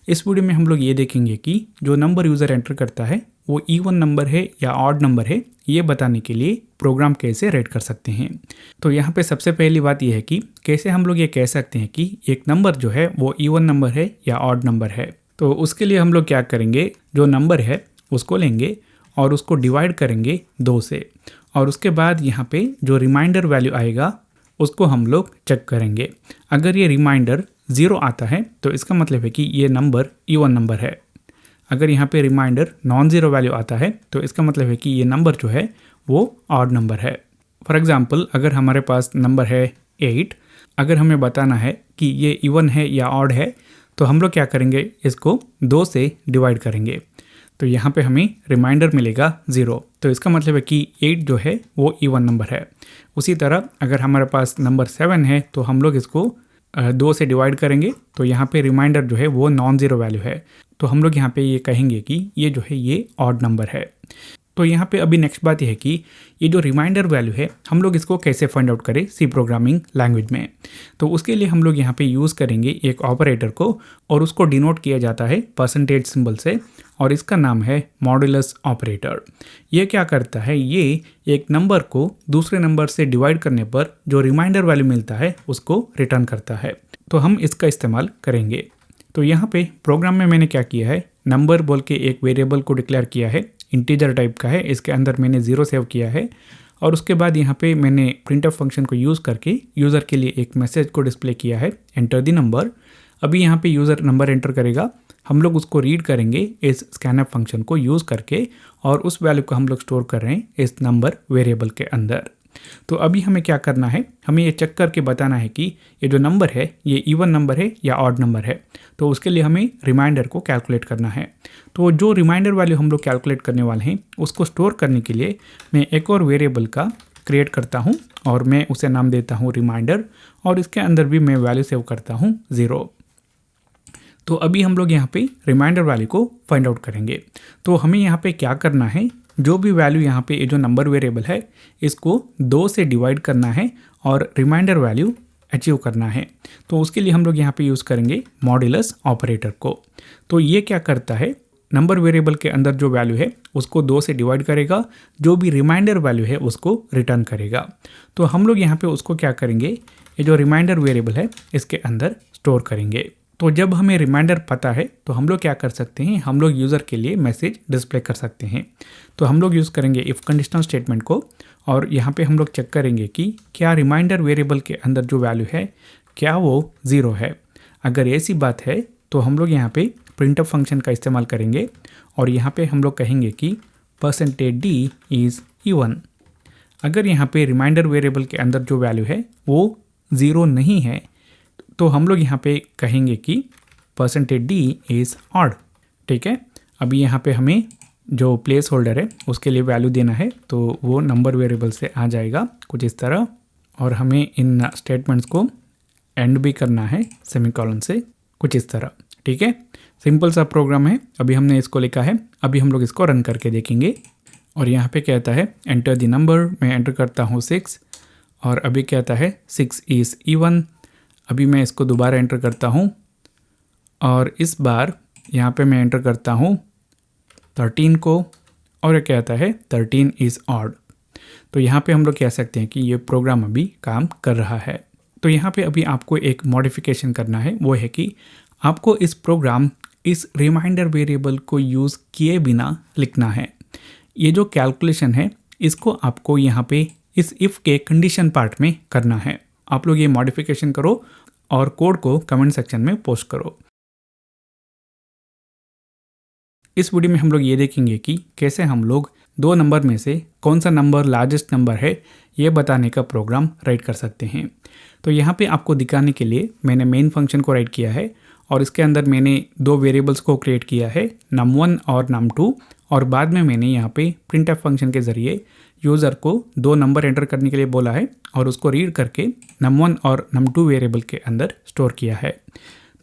[SPEAKER 1] इस वीडियो में हम लोग ये देखेंगे कि जो नंबर यूज़र एंटर करता है वो इवन नंबर है या ऑड नंबर है, ये बताने के लिए प्रोग्राम कैसे रेड कर सकते हैं। तो यहाँ पे सबसे पहली बात यह है कि कैसे हम लोग ये कह सकते हैं कि एक नंबर जो है वो इवन नंबर है या ऑड नंबर है। तो उसके लिए हम लोग क्या करेंगे, जो नंबर है उसको लेंगे और उसको डिवाइड करेंगे 2 से, और उसके बाद यहाँ पे जो रिमाइंडर वैल्यू आएगा उसको हम लोग चेक करेंगे। अगर ये रिमाइंडर 0 आता है तो इसका मतलब है कि ये नंबर इवन नंबर है। अगर यहाँ पे रिमाइंडर नॉन ज़ीरो वैल्यू आता है तो इसका मतलब है कि ये नंबर जो है वो ऑड नंबर है। फॉर एग्जांपल, अगर हमारे पास नंबर है 8, अगर हमें बताना है कि ये इवन है या ऑड है तो हम लोग क्या करेंगे, इसको 2 से डिवाइड करेंगे। तो यहाँ पे हमें रिमाइंडर मिलेगा 0, तो इसका मतलब है कि 8 जो है वो इवन नंबर है। उसी तरह अगर हमारे पास नंबर 7 है तो हम लोग इसको 2 से डिवाइड करेंगे, तो यहाँ पे रिमाइंडर जो है वो नॉन ज़ीरो वैल्यू है, तो हम लोग यहाँ पे ये कहेंगे कि ये जो है ये ऑड नंबर है। तो यहाँ पे अभी नेक्स्ट बात यह है कि ये जो रिमाइंडर वैल्यू है हम लोग इसको कैसे फाइंड आउट करें सी प्रोग्रामिंग लैंग्वेज में। तो उसके लिए हम लोग यहाँ पे यूज़ करेंगे एक ऑपरेटर को, और उसको डिनोट किया जाता है % सिंबल से, और इसका नाम है मॉड्यूलस ऑपरेटर। ये क्या करता है, ये एक नंबर को दूसरे नंबर से डिवाइड करने पर जो रिमाइंडर वैल्यू मिलता है उसको रिटर्न करता है। तो हम इसका इस्तेमाल करेंगे। तो यहाँ पे प्रोग्राम में मैंने क्या किया है, नंबर बोल के एक वेरिएबल को डिक्लेयर किया है, इंटीजर टाइप का है, इसके अंदर मैंने 0 सेव किया है, और उसके बाद यहाँ पे मैंने प्रिंटफ फंक्शन को यूज़ करके यूज़र के लिए एक मैसेज को डिस्प्ले किया है, एंटर द नंबर। अभी यहाँ पे यूज़र नंबर एंटर करेगा, हम लोग उसको रीड करेंगे इस स्कैनअप फंक्शन को यूज़ करके, और उस वैल्यू को हम लोग स्टोर कर रहे हैं इस नंबर वेरिएबल के अंदर। तो अभी हमें क्या करना है, हमें ये चेक करके बताना है कि ये जो नंबर है ये इवन नंबर है या ऑड नंबर है। तो उसके लिए हमें रिमाइंडर को कैलकुलेट करना है। तो जो रिमाइंडर वैल्यू हम लोग कैलकुलेट करने वाले हैं उसको स्टोर करने के लिए मैं एक और वेरिएबल का क्रिएट करता हूँ और मैं उसे नाम देता हूँ रिमाइंडर, और इसके अंदर भी मैं वैल्यू सेव करता हूँ 0। तो अभी हम लोग यहाँ पे रिमाइंडर वैल्यू को फाइंड आउट करेंगे। तो हमें यहाँ पे क्या करना है, जो भी वैल्यू यहाँ पे ये जो नंबर वेरिएबल है इसको 2 से डिवाइड करना है और रिमाइंडर वैल्यू अचीव करना है। तो उसके लिए हम लोग यहाँ पे यूज़ करेंगे मॉड्यूलस ऑपरेटर को। तो ये क्या करता है, नंबर वेरिएबल के अंदर जो वैल्यू है उसको 2 से डिवाइड करेगा, जो भी रिमाइंडर वैल्यू है उसको रिटर्न करेगा। तो हम लोग यहाँ पे उसको क्या करेंगे, ये जो रिमाइंडर वेरिएबल है इसके अंदर स्टोर करेंगे। तो जब हमें रिमाइंडर पता है तो हम लोग क्या कर सकते हैं, हम लोग यूज़र के लिए मैसेज डिस्प्ले कर सकते हैं। तो हम लोग यूज़ करेंगे इफ़ कंडीशनल स्टेटमेंट को, और यहाँ पे हम लोग चेक करेंगे कि क्या रिमाइंडर वेरिएबल के अंदर जो वैल्यू है क्या वो 0 है। अगर ऐसी बात है तो हम लोग यहाँ पे प्रिंटअप फंक्शन का इस्तेमाल करेंगे और यहाँ पे हम लोग कहेंगे कि %d इज़ इवन। अगर यहाँ पे रिमाइंडर वेरिएबल के अंदर जो वैल्यू है वो 0 नहीं है तो हम लोग यहाँ पे कहेंगे कि %d इज़ ऑड। ठीक है, अभी यहाँ पे हमें जो प्लेस होल्डर है उसके लिए वैल्यू देना है, तो वो नंबर वेरिएबल से आ जाएगा कुछ इस तरह, और हमें इन स्टेटमेंट्स को एंड भी करना है सेमीकोलन से कुछ इस तरह। ठीक है, सिंपल सा प्रोग्राम है, अभी हमने इसको लिखा है। अभी हम लोग इसको रन करके देखेंगे, और यहाँ पे कहता है एंटर द नंबर, मैं एंटर करता हूँ 6, और अभी कहता है 6 इज़ इवन। अभी मैं इसको दोबारा एंटर करता हूँ और इस बार यहाँ पे मैं एंटर करता हूँ 13 को, और ये कहता है 13 इज़ ऑड। तो यहाँ पे हम लोग कह सकते हैं कि ये प्रोग्राम अभी काम कर रहा है। तो यहाँ पे अभी आपको एक मॉडिफिकेशन करना है, वो है कि आपको इस प्रोग्राम इस रिमाइंडर वेरिएबल को यूज़ किए बिना लिखना है। ये जो कैलकुलेशन है इसको आपको यहाँ पे इस इफ़ के कंडीशन पार्ट में करना है। आप लोग ये मॉडिफिकेशन करो और कोड को कमेंट सेक्शन में पोस्ट करो। इस वीडियो में हम लोग ये देखेंगे कि कैसे हम लोग 2 नंबर में से कौन सा नंबर लार्जेस्ट नंबर है ये बताने का प्रोग्राम राइट कर सकते हैं। तो यहाँ पे आपको दिखाने के लिए मैंने मेन फंक्शन को राइट किया है, और इसके अंदर मैंने 2 वेरिएबल्स को क्रिएट किया है, num1 और num2, और बाद में मैंने यहाँ पे प्रिंटफ फंक्शन के ज़रिए यूज़र को 2 नंबर एंटर करने के लिए बोला है और उसको रीड करके num1 और num2 वेरिएबल के अंदर स्टोर किया है।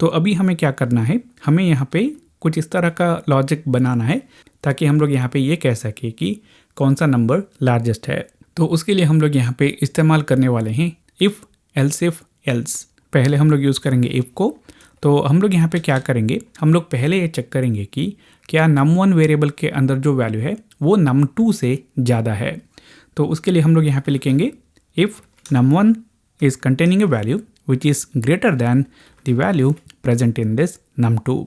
[SPEAKER 1] तो अभी हमें क्या करना है, हमें यहाँ पे कुछ इस तरह का लॉजिक बनाना है ताकि हम लोग यहाँ पे ये कह सके कि कौन सा नंबर लार्जेस्ट है। तो उसके लिए हम लोग यहाँ पे इस्तेमाल करने वाले हैं इफ़ एल्स। पहले हम लोग यूज़ करेंगे इफ़ को। तो हम लोग यहाँ पे क्या करेंगे, हम लोग पहले ये चेक करेंगे कि क्या num1 वेरिएबल के अंदर जो वैल्यू है वो num2 से ज़्यादा है। तो उसके लिए हम लोग यहाँ पे लिखेंगे if num1 is containing A value which is greater than the value present in this num2।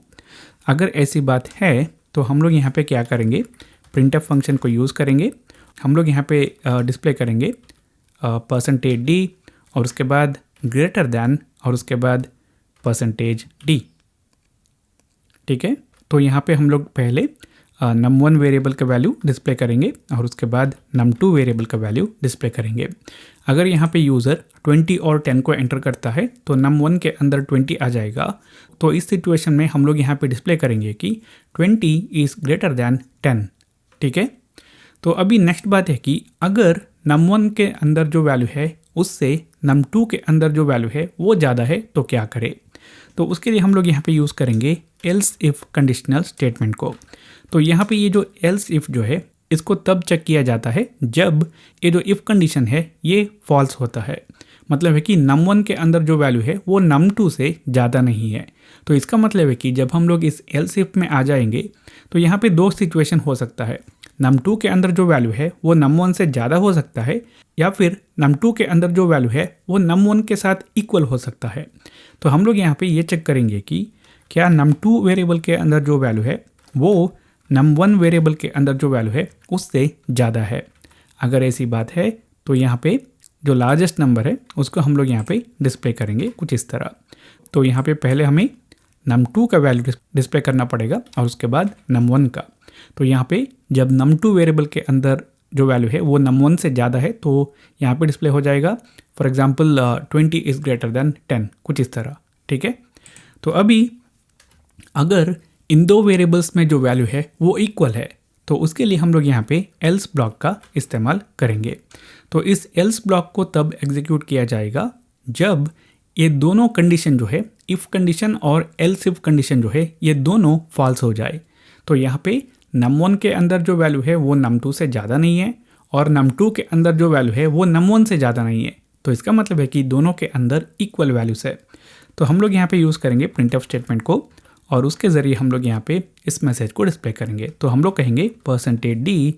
[SPEAKER 1] अगर ऐसी बात है तो हम लोग यहाँ पे क्या करेंगे, प्रिंटफ फंक्शन को यूज़ करेंगे। हम लोग यहाँ पे डिस्प्ले करेंगे %d और उसके बाद ग्रेटर दैन और उसके बाद %d। ठीक है, तो यहाँ पे हम लोग पहले num1 वेरिएबल का वैल्यू डिस्प्ले करेंगे और उसके बाद num2 वेरिएबल का वैल्यू डिस्प्ले करेंगे। अगर यहाँ पे यूज़र 20 और 10 को एंटर करता है तो num1 के अंदर 20 आ जाएगा। तो इस सिचुएशन में हम लोग यहाँ पे डिस्प्ले करेंगे कि 20 इज़ ग्रेटर दैन 10। ठीक है, तो अभी नेक्स्ट बात है कि अगर num1 के अंदर जो वैल्यू है उससे num2 के अंदर जो वैल्यू है वो ज़्यादा है तो क्या करें। तो उसके लिए हम लोग यहाँ पे यूज़ करेंगे एल्स इफ़ कंडीशनल स्टेटमेंट को। तो यहाँ पे ये जो एल्स इफ़ जो है इसको तब चेक किया जाता है जब ये जो इफ़ कंडीशन है ये फॉल्स होता है। मतलब है कि num1 के अंदर जो वैल्यू है वो num2 से ज़्यादा नहीं है। तो इसका मतलब है कि जब हम लोग इस एल्स इफ़ में आ जाएंगे तो यहाँ पे 2 सिचुएशन हो सकता है। num2 के अंदर जो वैल्यू है वो num1 से ज़्यादा हो सकता है, या फिर num2 के अंदर जो वैल्यू है वो num1 के साथ इक्वल हो सकता है। तो हम लोग यहाँ पे ये चेक करेंगे कि क्या num2 वेरिएबल के अंदर जो वैल्यू है वो num1 वेरिएबल के अंदर जो वैल्यू है उससे ज़्यादा है। अगर ऐसी बात है तो यहाँ पे जो लार्जेस्ट नंबर है उसको हम लोग यहाँ पे डिस्प्ले करेंगे कुछ इस तरह। तो यहाँ पे पहले हमें num2 का वैल्यू डिस्प्ले करना पड़ेगा और उसके बाद num1 का। तो यहाँ पे जब num2 वेरिएबल के अंदर जो वैल्यू है वो num1 से ज़्यादा है तो यहाँ पे डिस्प्ले हो जाएगा for example 20 is greater than 10, कुछ इस तरह। ठीक है, तो अभी अगर इन दो वेरिएबल्स में जो वैल्यू है वो इक्वल है तो उसके लिए हम लोग यहाँ पे एल्स ब्लॉक का इस्तेमाल करेंगे। तो इस एल्स ब्लॉक को तब एग्जीक्यूट किया जाएगा जब ये दोनों कंडीशन जो है, इफ़ कंडीशन और एल्स इफ कंडीशन जो है, ये दोनों फॉल्स हो जाए। तो यहाँ पे num1 के अंदर जो वैल्यू है वो num2 से ज़्यादा नहीं है और num2 के अंदर जो वैल्यू है वो num1 से ज़्यादा नहीं है। तो इसका मतलब है कि दोनों के अंदर इक्वल वैल्यूज़ है। तो हम लोग यहाँ पे यूज़ करेंगे प्रिंटफ स्टेटमेंट को और उसके ज़रिए हम लोग यहाँ पे इस मैसेज को डिस्प्ले करेंगे। तो हम लोग कहेंगे %d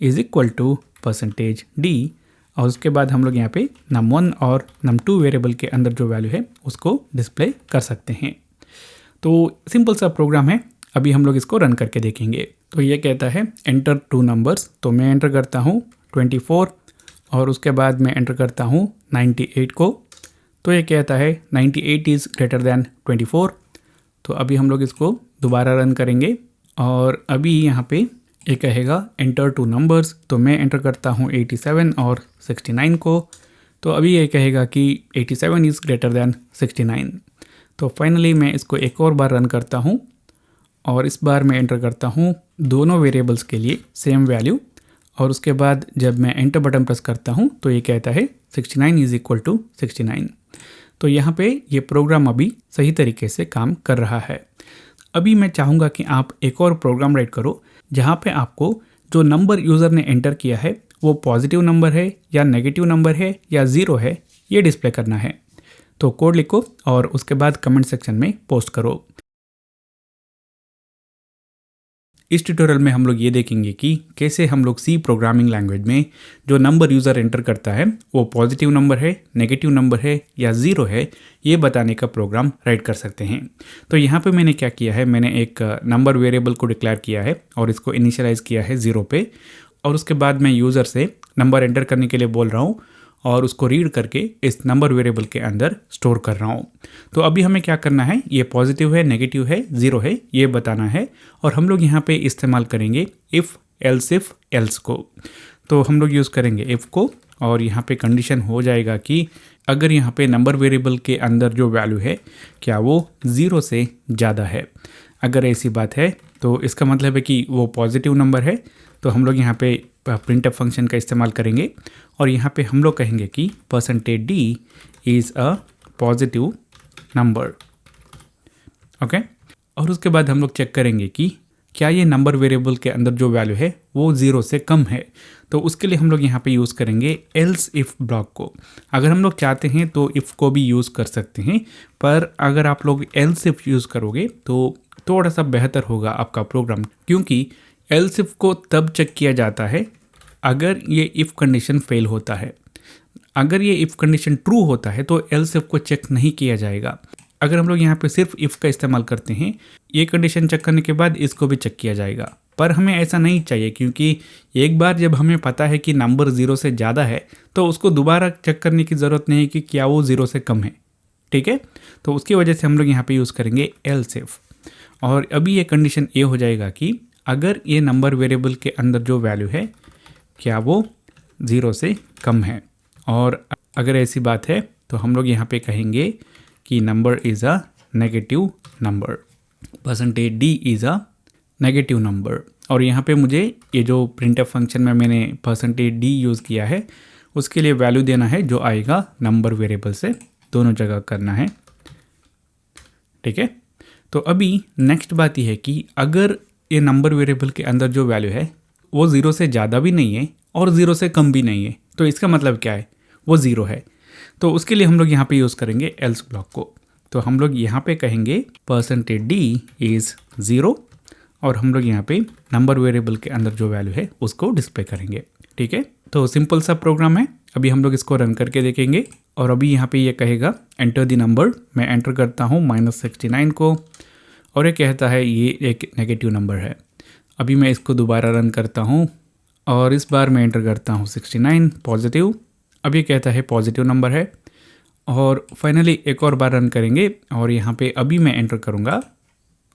[SPEAKER 1] is equal to %d और उसके बाद हम लोग यहाँ पे num1 और num2 वेरिएबल के अंदर जो वैल्यू है उसको डिस्प्ले कर सकते हैं। तो सिंपल सा प्रोग्राम है, अभी हम लोग इसको रन करके देखेंगे। तो ये कहता है एंटर 2 नंबर्स, तो मैं एंटर करता हूँ 24 और उसके बाद मैं एंटर करता हूँ 98 को। तो ये कहता है 98 इज़ ग्रेटर दैन 24। तो अभी हम लोग इसको दोबारा रन करेंगे और अभी यहाँ पे ये कहेगा एंटर 2 नंबर्स, तो मैं एंटर करता हूँ 87 और 69 को। तो अभी ये कहेगा कि 87 इज़ ग्रेटर दैन 69। तो फाइनली मैं इसको एक और बार रन करता हूँ और इस बार मैं एंटर करता हूँ दोनों वेरिएबल्स के लिए सेम वैल्यू और उसके बाद जब मैं एंटर बटन प्रेस करता हूँ तो ये कहता है 69 इज़ इक्वल टू 69। तो यहाँ पे ये प्रोग्राम अभी सही तरीके से काम कर रहा है। अभी मैं चाहूँगा कि आप एक और प्रोग्राम राइट करो जहाँ पे आपको जो नंबर यूज़र ने एंटर किया है वो पॉजिटिव नंबर है या नेगेटिव नंबर है या ज़ीरो है, ये डिस्प्ले करना है। तो कोड लिखो और उसके बाद कमेंट सेक्शन में पोस्ट करो। इस ट्यूटोरियल में हम लोग ये देखेंगे कि कैसे हम लोग सी प्रोग्रामिंग लैंग्वेज में जो नंबर यूज़र एंटर करता है वो पॉजिटिव नंबर है, नेगेटिव नंबर है या ज़ीरो है, ये बताने का प्रोग्राम राइट कर सकते हैं। तो यहाँ पे मैंने क्या किया है, मैंने एक नंबर वेरिएबल को डिक्लेयर किया है और इसको इनिशियलाइज़ किया है 0 पे और उसके बाद मैं यूज़र से नंबर एंटर करने के लिए बोल रहा हूँ और उसको रीड करके इस नंबर वेरिएबल के अंदर स्टोर कर रहा हूँ। तो अभी हमें क्या करना है, ये पॉजिटिव है, नेगेटिव है, ज़ीरो है, ये बताना है और हम लोग यहाँ पे इस्तेमाल करेंगे इफ़ एल्स को। तो हम लोग यूज़ करेंगे इफ़ को और यहाँ पे कंडीशन हो जाएगा कि अगर यहाँ पे नंबर वेरिएबल के अंदर जो वैल्यू है क्या वो 0 से ज़्यादा है। अगर ऐसी बात है तो इसका मतलब है कि वो पॉजिटिव नंबर है। तो हम लोग यहाँ पे प्रिंटफ फंक्शन का इस्तेमाल करेंगे और यहाँ पे हम लोग कहेंगे कि %d is a positive number. Okay, और उसके बाद हम लोग चेक करेंगे कि क्या ये नंबर वेरिएबल के अंदर जो वैल्यू है वो 0 से कम है। तो उसके लिए हम लोग यहाँ पे यूज़ करेंगे एल्स इफ़ ब्लॉक को। अगर हम लोग चाहते हैं तो इफ़ को भी यूज़ कर सकते हैं, पर अगर आप लोग एल्स इफ़ यूज़ करोगे तो थोड़ा सा बेहतर होगा आपका प्रोग्राम, क्योंकि एल्स इफ़ को तब चेक किया जाता है अगर ये इफ़ कंडीशन फेल होता है। अगर ये इफ़ कंडीशन ट्रू होता है तो एल्स इफ़ को चेक नहीं किया जाएगा। अगर हम लोग यहाँ पे सिर्फ इफ़ का इस्तेमाल करते हैं, ये कंडीशन चेक करने के बाद इसको भी चेक किया जाएगा, पर हमें ऐसा नहीं चाहिए, क्योंकि एक बार जब हमें पता है कि नंबर 0 से ज़्यादा है तो उसको दोबारा चेक करने की ज़रूरत नहीं है कि क्या वो 0 से कम है। ठीक है, तो उसकी वजह से हम लोग यहाँ पे यूज़ करेंगे एल्स इफ़ और अभी ये कंडीशन ये हो जाएगा कि अगर ये नंबर वेरिएबल के अंदर जो वैल्यू है क्या वो 0 से कम है। और अगर ऐसी बात है तो हम लोग यहाँ पे कहेंगे कि number is a negative number, %d is a negative number. और यहाँ पे मुझे ये जो प्रिंटफ फंक्शन में मैंने %d यूज़ किया है उसके लिए वैल्यू देना है जो आएगा नंबर वेरिएबल से, दोनों जगह करना है। ठीक है, तो अभी नेक्स्ट बात यह है कि अगर ये नंबर वेरिएबल के अंदर जो वैल्यू है वो 0 से ज़्यादा भी नहीं है और 0 से कम भी नहीं है, तो इसका मतलब क्या है, वो 0 है। तो उसके लिए हम लोग यहाँ पे यूज़ करेंगे एल्स ब्लॉक को। तो हम लोग यहाँ पे कहेंगे %d इज़ 0 और हम लोग यहाँ पे नंबर वेरिएबल के अंदर जो वैल्यू है उसको डिस्प्ले करेंगे। ठीक है, तो सिंपल सा प्रोग्राम है। अभी हम लोग इसको रन करके देखेंगे और अभी यहाँ पे ये कहेगा एंटर द नंबर। मैं एंटर करता हूँ -69 को और ये कहता है ये एक नेगेटिव नंबर है। अभी मैं इसको दोबारा रन करता हूँ और इस बार मैं एंटर करता हूँ 69 पॉजिटिव। अब ये कहता है पॉजिटिव नंबर है। और फाइनली एक और बार रन करेंगे और यहाँ पे अभी मैं एंटर करूँगा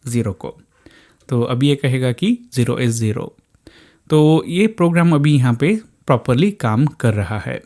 [SPEAKER 1] 0 को। तो अभी ये कहेगा कि 0 इज़ 0। तो ये प्रोग्राम अभी यहाँ पे प्रॉपरली काम कर रहा है।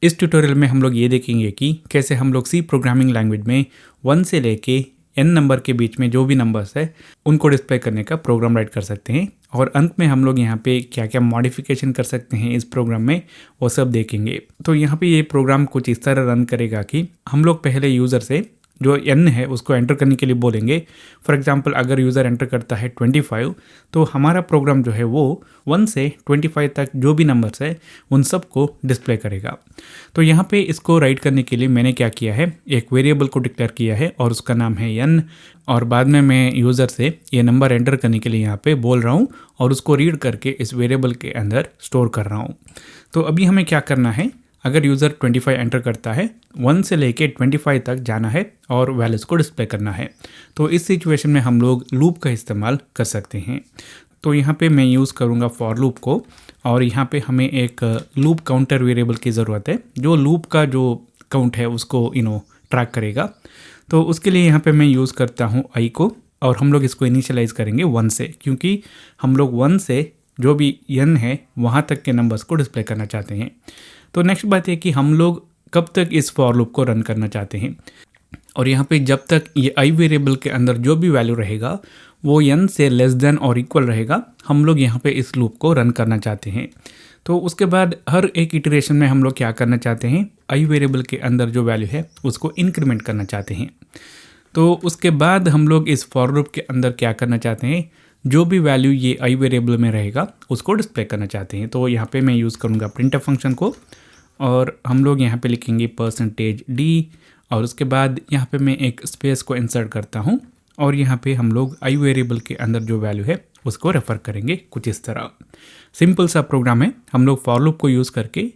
[SPEAKER 1] इस ट्यूटोरियल में हम लोग ये देखेंगे कि कैसे हम लोग सी प्रोग्रामिंग लैंग्वेज में 1 से लेके n नंबर के बीच में जो भी नंबर्स है उनको डिस्प्ले करने का प्रोग्राम राइट कर सकते हैं। और अंत में हम लोग यहाँ पे क्या क्या मॉडिफिकेशन कर सकते हैं इस प्रोग्राम में, वो सब देखेंगे। तो यहाँ पे ये प्रोग्राम कुछ इस तरह रन करेगा कि हम लोग पहले यूज़र से जो n है उसको एंटर करने के लिए बोलेंगे। फॉर एग्जांपल अगर यूज़र एंटर करता है 25, तो हमारा प्रोग्राम जो है वो 1 से 25 तक जो भी नंबर्स है उन सब को डिस्प्ले करेगा। तो यहाँ पे इसको राइट करने के लिए मैंने क्या किया है, एक वेरिएबल को डिक्लेयर किया है और उसका नाम है n। और बाद में मैं यूज़र से ये नंबर एंटर करने के लिए यहाँ पे बोल रहा हूँ और उसको रीड करके इस वेरिएबल के अंदर स्टोर कर रहा हूँ। तो अभी हमें क्या करना है, अगर यूज़र 25 एंटर करता है 1 से लेके 25 तक जाना है और वैल्यूज़ को डिस्प्ले करना है। तो इस सिचुएशन में हम लोग लूप का इस्तेमाल कर सकते हैं। तो यहाँ पे मैं यूज़ करूँगा फॉर लूप को और यहाँ पे हमें एक लूप काउंटर वेरिएबल की ज़रूरत है जो लूप का जो काउंट है उसको ट्रैक करेगा। तो उसके लिए यहाँ पे मैं यूज़ करता हूँ आई को और हम लोग इसको इनिशियलाइज़ करेंगे 1 से, क्योंकि हम लोग 1 से जो भी n है वहाँ तक के नंबर्स को डिस्प्ले करना चाहते हैं। तो नेक्स्ट बात है कि हम लोग कब तक इस फॉर लूप को रन करना चाहते हैं। और यहाँ पे जब तक ये आई वेरिएबल के अंदर जो भी वैल्यू रहेगा वो n से लेस देन और इक्वल रहेगा, हम लोग यहाँ पे इस लूप को रन करना चाहते हैं। तो उसके बाद हर एक इटरेशन में हम लोग क्या करना चाहते हैं, आई वेरिएबल के अंदर जो वैल्यू है उसको इंक्रीमेंट करना चाहते हैं। तो उसके बाद हम लोग इस फॉर लूप के अंदर क्या करना चाहते हैं, जो भी वैल्यू ये आई वेरिएबल में रहेगा उसको डिस्प्ले करना चाहते हैं। तो यहाँ पे मैं यूज़ करूँगा प्रिंटफ फंक्शन को और हम लोग यहाँ पे लिखेंगे %d और उसके बाद यहाँ पे मैं एक स्पेस को इंसर्ट करता हूँ और यहाँ पे हम लोग आई वेरिएबल के अंदर जो वैल्यू है उसको रेफ़र करेंगे कुछ इस तरह। सिंपल सा प्रोग्राम है। हम लोग फॉर लूप को यूज़ करके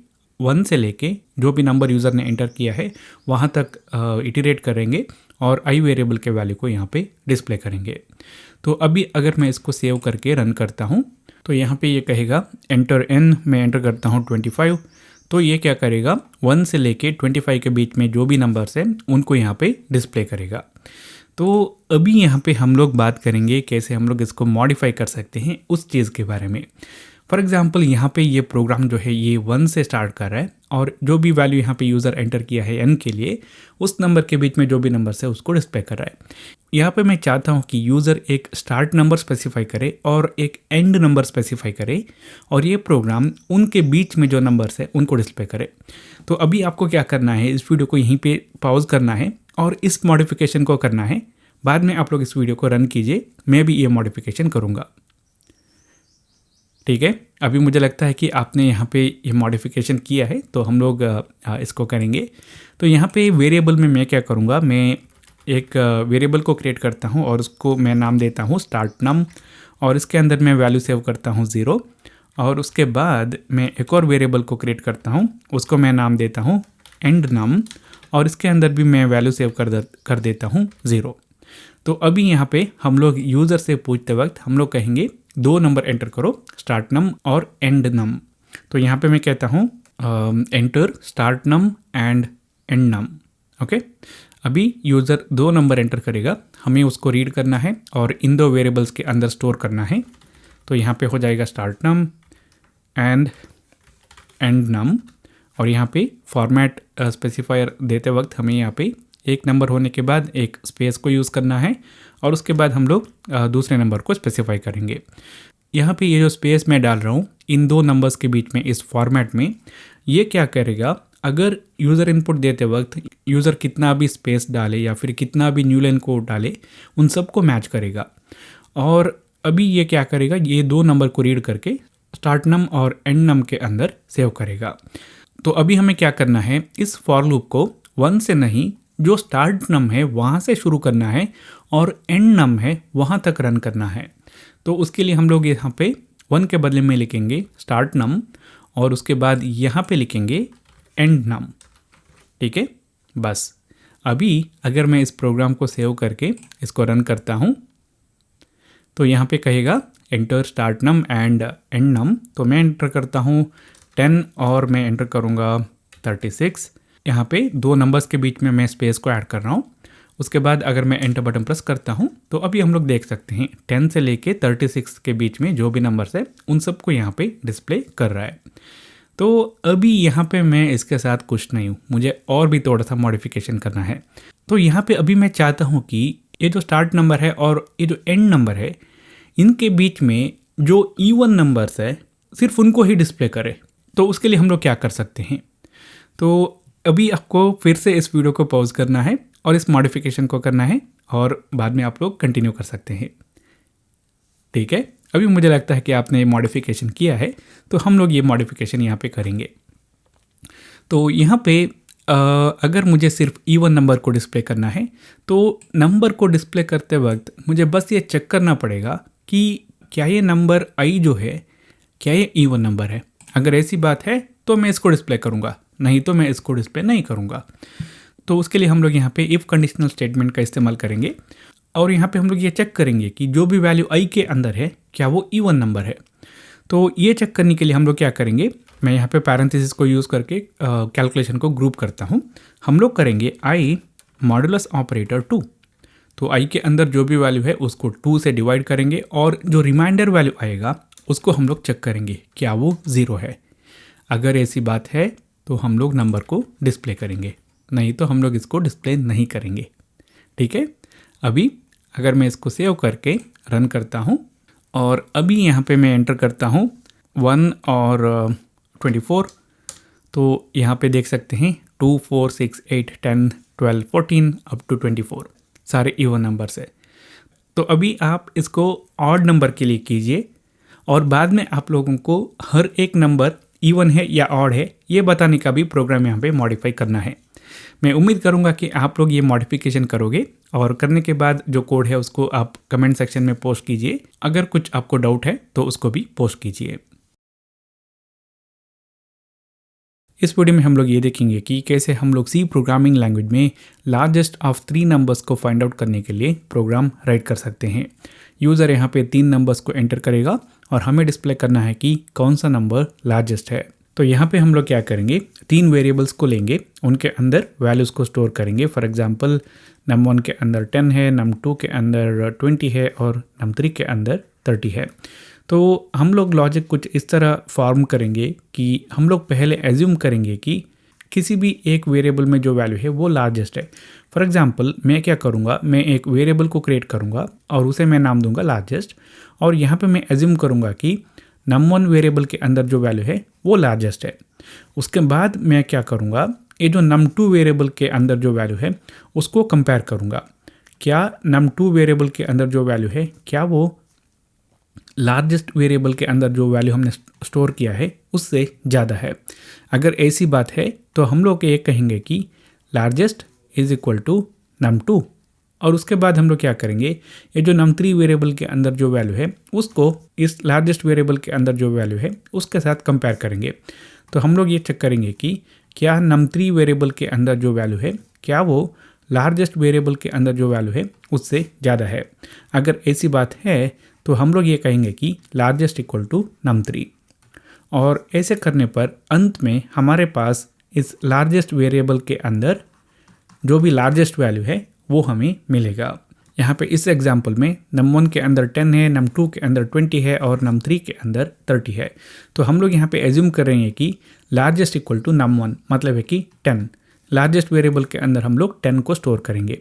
[SPEAKER 1] 1 से लेके जो भी नंबर यूज़र ने एंटर किया है वहाँ तक इटरेट करेंगे और आई वेरिएबल के वैल्यू को यहाँ पे डिस्प्ले करेंगे। तो अभी अगर मैं इसको सेव करके रन करता हूँ तो यहाँ पे ये कहेगा एंटर n, मैं एंटर करता हूँ 25। तो ये क्या करेगा, 1 से लेके 25 के बीच में जो भी नंबर्स हैं उनको यहाँ पे डिस्प्ले करेगा। तो अभी यहाँ पे हम लोग बात करेंगे कैसे हम लोग इसको मॉडिफाई कर सकते हैं उस चीज़ के बारे में। फॉर एग्जांपल यहाँ पे ये प्रोग्राम जो है ये 1 से स्टार्ट कर रहा है और जो भी वैल्यू यहाँ पे यूज़र एंटर किया है n के लिए उस नंबर के बीच में जो भी नंबर्स है उसको डिस्प्ले कर रहा है। यहाँ पे मैं चाहता हूँ कि यूज़र एक स्टार्ट नंबर स्पेसिफाई करे और एक एंड नंबर स्पेसिफाई करे और ये प्रोग्राम उनके बीच में जो नंबर्स है उनको डिस्प्ले करे। तो अभी आपको क्या करना है, इस वीडियो को यहीं पे पॉज करना है और इस मॉडिफिकेशन को करना है। बाद में आप लोग इस वीडियो को रन कीजिए, मैं भी ये मॉडिफिकेशन करूँगा। ठीक है, अभी मुझे लगता है कि आपने यहाँ पे ये मॉडिफिकेशन किया है तो हम लोग इसको करेंगे। तो यहाँ पे वेरिएबल में मैं क्या करूँगा, मैं एक वेरिएबल को क्रिएट करता हूँ और उसको मैं नाम देता हूँ स्टार्ट नम और इसके अंदर मैं वैल्यू सेव करता हूँ 0 और उसके बाद मैं एक और वेरिएबल को क्रिएट करता हूँ, उसको मैं नाम देता हूँ एंड नम और इसके अंदर भी मैं वैल्यू सेव कर देता हूँ 0। तो अभी यहाँ पे हम लोग यूज़र से पूछते वक्त हम लोग कहेंगे 2 नंबर एंटर करो, स्टार्ट नम और एंड नम। तो यहाँ पे मैं कहता हूँ enter start num and and num. Okay, अभी यूज़र 2 नंबर एंटर करेगा, हमें उसको रीड करना है और इन 2 वेरिएबल्स के अंदर स्टोर करना है। तो यहाँ पे हो जाएगा start num and and num और यहाँ पे फॉर्मेट स्पेसिफायर देते वक्त हमें यहाँ पे एक नंबर होने के बाद एक स्पेस को यूज़ करना है और उसके बाद हम लोग दूसरे नंबर को स्पेसिफाई करेंगे। यहाँ पे ये जो स्पेस मैं डाल रहा हूँ इन 2 नंबर्स के बीच में इस फॉर्मेट में, ये क्या करेगा, अगर यूज़र इनपुट देते वक्त यूज़र कितना भी स्पेस डाले या फिर कितना भी न्यू लाइन कोड डाले उन सबको मैच करेगा। और अभी ये क्या करेगा, ये 2 नंबर को रीड करके स्टार्ट नम और एंड नम के अंदर सेव करेगा। तो अभी हमें क्या करना है, इस फॉर लूप को 1 से नहीं, जो स्टार्ट नम है वहाँ से शुरू करना है और एंड नम है वहाँ तक रन करना है। तो उसके लिए हम लोग यहाँ पे 1 के बदले में लिखेंगे स्टार्ट नम और उसके बाद यहाँ पे लिखेंगे एंड नम। ठीक है, बस अभी अगर मैं इस प्रोग्राम को सेव करके इसको रन करता हूँ तो यहाँ पे कहेगा enter start num and and num. तो मैं एंटर करता हूँ 10 और मैं एंटर करूँगा 36। यहाँ पे दो नंबर्स के बीच में मैं स्पेस को ऐड कर रहा हूँ। उसके बाद अगर मैं एंटर बटन प्रेस करता हूँ तो अभी हम लोग देख सकते हैं 10 से लेके 36 के बीच में जो भी नंबर्स है उन सबको यहाँ पे डिस्प्ले कर रहा है। तो अभी यहाँ पे मैं इसके साथ कुछ नहीं हूँ, मुझे और भी थोड़ा सा मॉडिफिकेशन करना है। तो यहाँ पे अभी मैं चाहता हूँ कि ये जो स्टार्ट नंबर है और ये जो एंड नंबर है इनके बीच में जो इवन नंबर्स है सिर्फ उनको ही डिस्प्ले करे। तो उसके लिए हम लोग क्या कर सकते हैं, तो अभी आपको फिर से इस वीडियो को पॉज करना है और इस मॉडिफिकेशन को करना है और बाद में आप लोग कंटिन्यू कर सकते हैं। ठीक है, अभी मुझे लगता है कि आपने मॉडिफिकेशन किया है, तो हम लोग ये मॉडिफिकेशन यहाँ पे करेंगे। तो यहाँ पे अगर मुझे सिर्फ इवन नंबर को डिस्प्ले करना है तो नंबर को डिस्प्ले करते वक्त मुझे बस ये चेक करना पड़ेगा कि क्या ये नंबर आई जो है क्या ये इवन नंबर है। अगर ऐसी बात है तो मैं इसको डिस्प्ले करूँगा, नहीं तो मैं इसको डिस्प्ले नहीं करूँगा। तो उसके लिए हम लोग यहाँ पे इफ़ कंडीशनल स्टेटमेंट का इस्तेमाल करेंगे और यहाँ पे हम लोग ये चेक करेंगे कि जो भी वैल्यू आई के अंदर है क्या वो इवन नंबर है। तो ये चेक करने के लिए हम लोग क्या करेंगे, मैं यहाँ पे पैरेंथेसिस को यूज़ करके कैलकुलेशन को ग्रुप करता हूँ। हम लोग करेंगे आई मॉडुलस ऑपरेटर 2। तो आई के अंदर जो भी वैल्यू है उसको 2 से डिवाइड करेंगे और जो रिमाइंडर वैल्यू आएगा उसको हम लोग चेक करेंगे क्या वो 0 है। अगर ऐसी बात है तो हम लोग नंबर को डिस्प्ले करेंगे, नहीं तो हम लोग इसको डिस्प्ले नहीं करेंगे। ठीक है, अभी अगर मैं इसको सेव करके रन करता हूँ और अभी यहाँ पे मैं एंटर करता हूँ 1 और 24, तो यहाँ पे देख सकते हैं 2, 4, 6, 8, 10, 12, 14 अप टू 24 सारे इवन नंबर्स है। तो अभी आप इसको ऑड नंबर के लिए कीजिए और बाद में आप लोगों को हर एक नंबर इवन है या ऑड है ये बताने का भी प्रोग्राम यहाँ पे मॉडिफाई करना है। मैं उम्मीद करूँगा कि आप लोग ये मॉडिफिकेशन करोगे और करने के बाद जो कोड है उसको आप कमेंट सेक्शन में पोस्ट कीजिए। अगर कुछ आपको डाउट है तो उसको भी पोस्ट कीजिए। इस वीडियो में हम लोग ये देखेंगे कि कैसे हम लोग सी प्रोग्रामिंग लैंग्वेज में लार्जेस्ट ऑफ 3 नंबर्स को फाइंड आउट करने के लिए प्रोग्राम राइट कर सकते हैं। यूज़र यहाँ पे 3 नंबर्स को एंटर करेगा और हमें डिस्प्ले करना है कि कौन सा नंबर लार्जेस्ट है। तो यहाँ पे हम लोग क्या करेंगे, 3 वेरिएबल्स को लेंगे, उनके अंदर वैल्यूज़ को स्टोर करेंगे। फॉर एग्जांपल num1 के अंदर 10 है, num2 के अंदर 20 है और num3 के अंदर 30 है। तो हम लोग लॉजिक कुछ इस तरह फॉर्म करेंगे कि हम लोग पहले एज्यूम करेंगे कि किसी भी एक वेरिएबल में जो वैल्यू है वो लार्जेस्ट है। फॉर एग्जांपल मैं क्या करूँगा, मैं एक वेरिएबल को क्रिएट करूँगा और उसे मैं नाम दूंगा लार्जेस्ट और यहाँ पे मैं एज्यूम करूँगा कि num1 वेरिएबल के अंदर जो वैल्यू है वो लार्जेस्ट है। उसके बाद मैं क्या करूँगा, ये जो num2 वेरिएबल के अंदर जो वैल्यू है उसको कंपेयर करूँगा, क्या num2 वेरिएबल के अंदर जो वैल्यू है क्या वो लार्जेस्ट वेरिएबल के अंदर जो वैल्यू हमने स्टोर किया है उससे ज़्यादा है। अगर ऐसी बात है तो हम लोग ये कहेंगे कि largest is equal to num2 और उसके बाद हम लोग क्या करेंगे, ये जो num3 वेरिएबल के अंदर जो वैल्यू है उसको इस लार्जेस्ट वेरिएबल के अंदर जो वैल्यू है उसके साथ कंपेयर करेंगे। तो हम लोग ये चेक करेंगे कि क्या num3 वेरिएबल के अंदर जो वैल्यू है क्या वो लार्जेस्ट वेरिएबल के अंदर जो वैल्यू है उससे ज़्यादा है। अगर ऐसी बात है तो हम लोग ये कहेंगे कि लार्जेस्ट इक्वल टू num3 और ऐसे करने पर अंत में हमारे पास इस लार्जेस्ट वेरिएबल के अंदर जो भी लार्जेस्ट वैल्यू है वो हमें मिलेगा। यहाँ पे इस एग्जांपल में num1 के अंदर 10 है, num2 के अंदर 20 है और num3 के अंदर 30 है। तो हम लोग यहाँ पे एज्यूम कर रहे हैं कि लार्जेस्ट इक्वल टू num1 मतलब है कि 10। लार्जेस्ट वेरिएबल के अंदर हम लोग 10 को स्टोर करेंगे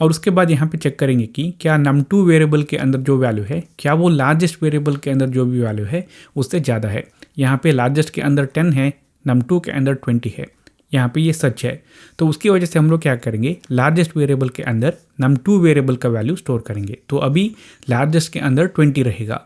[SPEAKER 1] और उसके बाद यहाँ पे चेक करेंगे कि क्या num2 वेरिएबल के अंदर जो वैल्यू है क्या वो लार्जेस्ट वेरिएबल के अंदर जो भी वैल्यू है उससे ज़्यादा है। यहाँ पे लार्जेस्ट के अंदर 10 है, num2 के अंदर 20 है, यहाँ पे ये सच है। तो उसकी वजह से हम लोग क्या करेंगे, लार्जेस्ट वेरिएबल के अंदर num2 वेरिएबल का वैल्यू स्टोर करेंगे। तो अभी लार्जेस्ट के अंदर 20 रहेगा।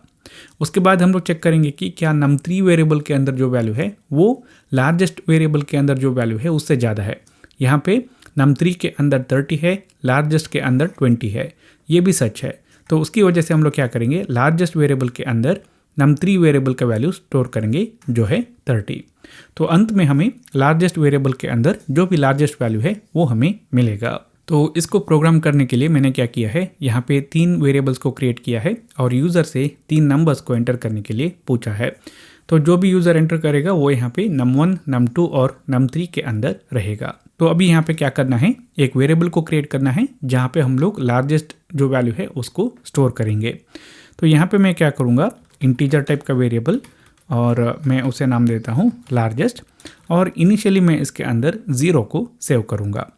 [SPEAKER 1] उसके बाद हम लोग चेक करेंगे कि क्या num3 वेरिएबल के अंदर जो वैल्यू है वो लार्जेस्ट वेरिएबल के अंदर जो वैल्यू है उससे ज़्यादा है। यहाँ पे num3 के अंदर 30 है, लार्जेस्ट के अंदर 20 है, ये भी सच है। तो उसकी वजह से हम लोग क्या करेंगे, लार्जेस्ट वेरिएबल के अंदर num3 वेरिएबल का वैल्यू स्टोर करेंगे जो है 30। तो अंत में हमें लार्जेस्ट वेरिएबल के अंदर जो भी लार्जेस्ट वैल्यू है वो हमें मिलेगा। तो इसको प्रोग्राम करने के लिए मैंने क्या किया है, यहाँ पे 3 वेरिएबल्स को क्रिएट किया है और यूज़र से 3 नंबर्स को एंटर करने के लिए पूछा है। तो जो भी यूज़र एंटर करेगा वो यहाँ पे num1, num2 और num3 के अंदर रहेगा। तो अभी यहाँ पे क्या करना है, एक वेरिएबल को क्रिएट करना है जहाँ पे हम लोग लार्जेस्ट जो वैल्यू है उसको स्टोर करेंगे। तो यहाँ पे मैं क्या करूँगा, इंटीजर टाइप का वेरिएबल और मैं उसे नाम देता हूँ लार्जेस्ट, और इनिशियली मैं इसके अंदर 0 को सेव करूँगा।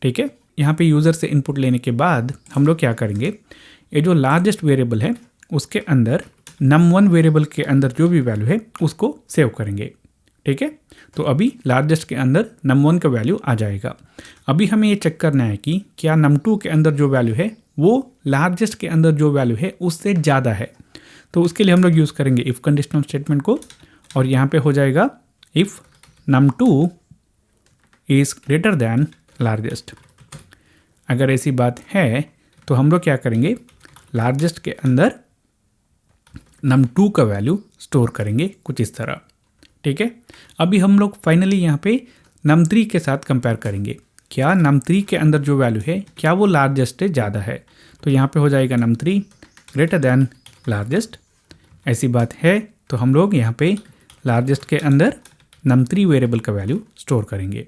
[SPEAKER 1] ठीक है, यहाँ पे यूज़र से इनपुट लेने के बाद हम लोग क्या करेंगे, ये जो लार्जेस्ट वेरिएबल है उसके अंदर num1 वेरिएबल के अंदर जो भी वैल्यू है उसको सेव करेंगे। ठीक है, तो अभी लार्जेस्ट के अंदर num1 का वैल्यू आ जाएगा। अभी हमें ये चेक करना है कि क्या num2 के अंदर जो वैल्यू है वो लार्जेस्ट के अंदर जो वैल्यू है उससे ज़्यादा है। तो उसके लिए हम लोग यूज़ करेंगे इफ़ कंडीशनल स्टेटमेंट को, और यहाँ पे हो जाएगा if num2 is greater than largest. अगर ऐसी बात है तो हम लोग क्या करेंगे, लार्जेस्ट के अंदर num2 का वैल्यू स्टोर करेंगे कुछ इस तरह। ठीक है, अभी हम लोग फाइनली यहाँ पे num3 के साथ कंपेयर करेंगे, क्या num3 के अंदर जो वैल्यू है क्या वो लार्जेस्ट से ज़्यादा है। तो यहाँ पे हो जाएगा num3 ग्रेटर दैन लार्जेस्ट। ऐसी बात है तो हम लोग यहाँ पे लार्जेस्ट के अंदर num3 वेरिएबल का वैल्यू स्टोर करेंगे।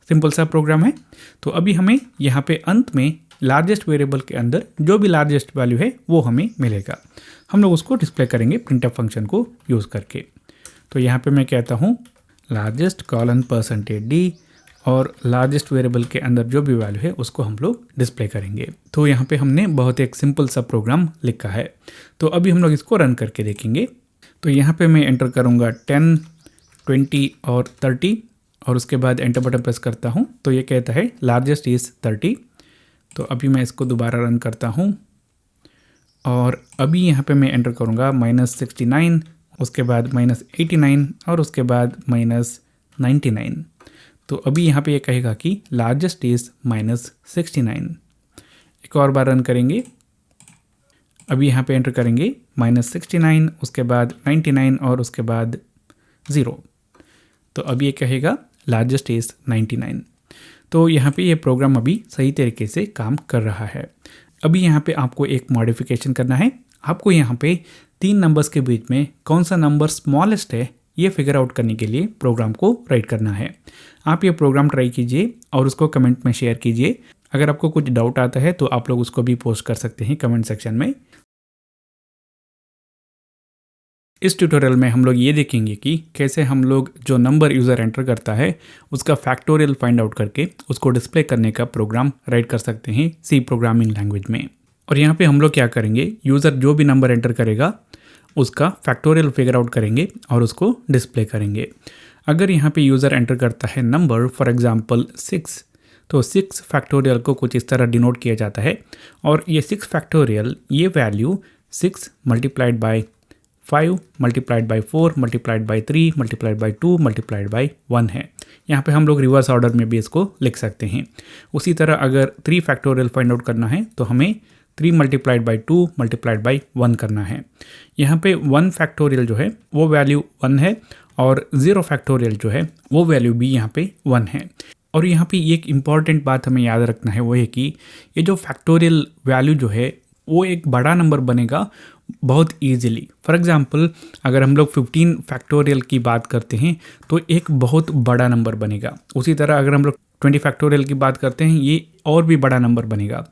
[SPEAKER 1] सिंपल सा प्रोग्राम है। तो अभी हमें यहाँ पे अंत में लार्जेस्ट वेरिएबल के अंदर जो भी लार्जेस्ट वैल्यू है वो हमें मिलेगा। हम लोग उसको डिस्प्ले करेंगे प्रिंटफ फंक्शन को यूज़ करके। तो यहाँ पे मैं कहता हूँ लार्जेस्ट कॉलन %d और लार्जेस्ट वेरिएबल के अंदर जो भी वैल्यू है उसको हम लोग डिस्प्ले करेंगे। तो यहाँ पे हमने बहुत एक सिंपल सा प्रोग्राम लिखा है। तो अभी हम लोग इसको रन करके देखेंगे। तो यहाँ पे मैं एंटर करूँगा 10, 20 और 30 और उसके बाद एंटर बटन प्रेस करता हूँ तो ये कहता है लार्जेस्ट इज़ 30। तो अभी मैं इसको दोबारा रन करता हूँ और अभी यहाँ पे मैं एंटर करूँगा -69, उसके बाद -89 और उसके बाद -99। तो अभी यहाँ पे ये कहेगा कि लार्जेस्ट इज़ -69। एक और बार रन करेंगे। अभी यहाँ पे एंटर करेंगे -69, उसके बाद 99 और उसके बाद 0। तो अभी ये कहेगा लार्जेस्ट इज़ 99। तो यहाँ पे ये प्रोग्राम अभी सही तरीके से काम कर रहा है। अभी यहाँ पे आपको एक मॉडिफिकेशन करना है। आपको यहाँ पे 3 नंबर्स के बीच में कौन सा नंबर स्मॉलेस्ट है ये फिगर आउट करने के लिए प्रोग्राम को राइट करना है। आप ये प्रोग्राम ट्राई कीजिए और उसको कमेंट में शेयर कीजिए। अगर आपको कुछ डाउट आता है तो आप लोग उसको भी पोस्ट कर सकते हैं कमेंट सेक्शन में। इस ट्यूटोरियल में हम लोग ये देखेंगे कि कैसे हम लोग जो नंबर यूज़र एंटर करता है उसका फैक्टोरियल फाइंड आउट करके उसको डिस्प्ले करने का प्रोग्राम राइट कर सकते हैं सी प्रोग्रामिंग लैंग्वेज में। और यहाँ पे हम लोग क्या करेंगे, यूज़र जो भी नंबर एंटर करेगा उसका फैक्टोरियल फिगर आउट करेंगे और उसको डिस्प्ले करेंगे। अगर यहाँ पे यूज़र एंटर करता है नंबर फॉर एग्जांपल 6, तो 6 फैक्टोरियल को कुछ इस तरह डिनोट किया जाता है और ये 6 फैक्टोरियल ये value 6 multiplied by 5 multiplied by 4 multiplied by 3 multiplied by 2 multiplied by 1 है। यहाँ पे हम लोग रिवर्स ऑर्डर में भी इसको लिख सकते हैं। उसी तरह अगर 3 फैक्टोरियल फाइंड आउट करना है तो हमें 3 मल्टीप्लाइड बाय 2 मल्टीप्लाइड बाय 1 करना है। यहाँ पे 1 फैक्टोरियल जो है वो वैल्यू 1 है और 0 फैक्टोरियल जो है वो वैल्यू भी यहाँ पे 1 है। और यहाँ पे एक इम्पॉर्टेंट बात हमें याद रखना है वो है कि ये जो फैक्टोरियल वैल्यू जो है वो एक बड़ा नंबर बनेगा बहुत ईजिली। फॉर एग्जांपल अगर हम लोग 15 फैक्टोरियल की बात करते हैं तो एक बहुत बड़ा नंबर बनेगा। उसी तरह अगर हम लोग 20 फैक्टोरियल की बात करते हैं ये और भी बड़ा नंबर बनेगा।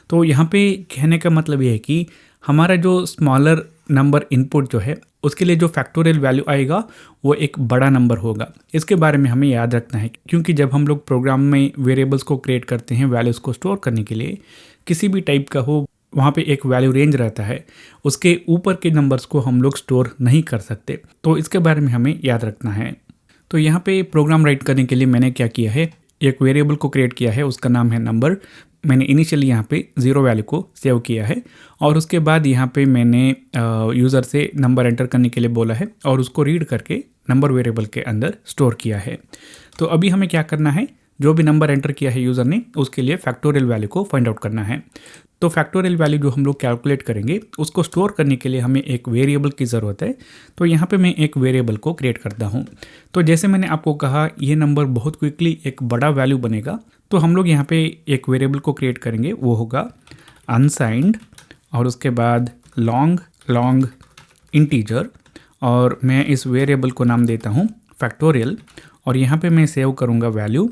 [SPEAKER 1] तो यहाँ पे कहने का मतलब ये है कि हमारा जो स्मॉलर नंबर इनपुट जो है उसके लिए जो फैक्टोरियल वैल्यू आएगा वो एक बड़ा नंबर होगा। इसके बारे में हमें याद रखना है क्योंकि जब हम लोग प्रोग्राम में वेरिएबल्स को क्रिएट करते हैं वैल्यूज़ को स्टोर करने के लिए, किसी भी टाइप का हो, वहाँ पे एक वैल्यू रेंज रहता है, उसके ऊपर के नंबर्स को हम लोग स्टोर नहीं कर सकते। तो इसके बारे में हमें याद रखना है। तो यहाँ पे प्रोग्राम राइट करने के लिए मैंने क्या किया है, एक वेरिएबल को क्रिएट किया है, उसका नाम है नंबर। मैंने इनिशियली यहाँ पे 0 वैल्यू को सेव किया है और उसके बाद यहाँ पे मैंने यूज़र से नंबर एंटर करने के लिए बोला है और उसको रीड करके नंबर वेरिएबल के अंदर स्टोर किया है। तो अभी हमें क्या करना है, जो भी नंबर एंटर किया है यूज़र ने उसके लिए फैक्टोरियल वैल्यू को फाइंड आउट करना है। तो फैक्टोरियल वैल्यू जो हम लोग कैलकुलेट करेंगे उसको स्टोर करने के लिए हमें एक वेरिएबल की ज़रूरत है। तो यहाँ पे मैं एक वेरिएबल को क्रिएट करता हूँ। तो जैसे मैंने आपको कहा ये नंबर बहुत क्विकली एक बड़ा वैल्यू बनेगा, तो हम लोग यहाँ पे एक वेरिएबल को क्रिएट करेंगे, वो होगा अनसाइंड और उसके बाद लॉन्ग इंटीजर, और मैं इस वेरिएबल को नाम देता हूँ फैक्टोरियल। और यहाँ पे मैं सेव करूँगा वैल्यू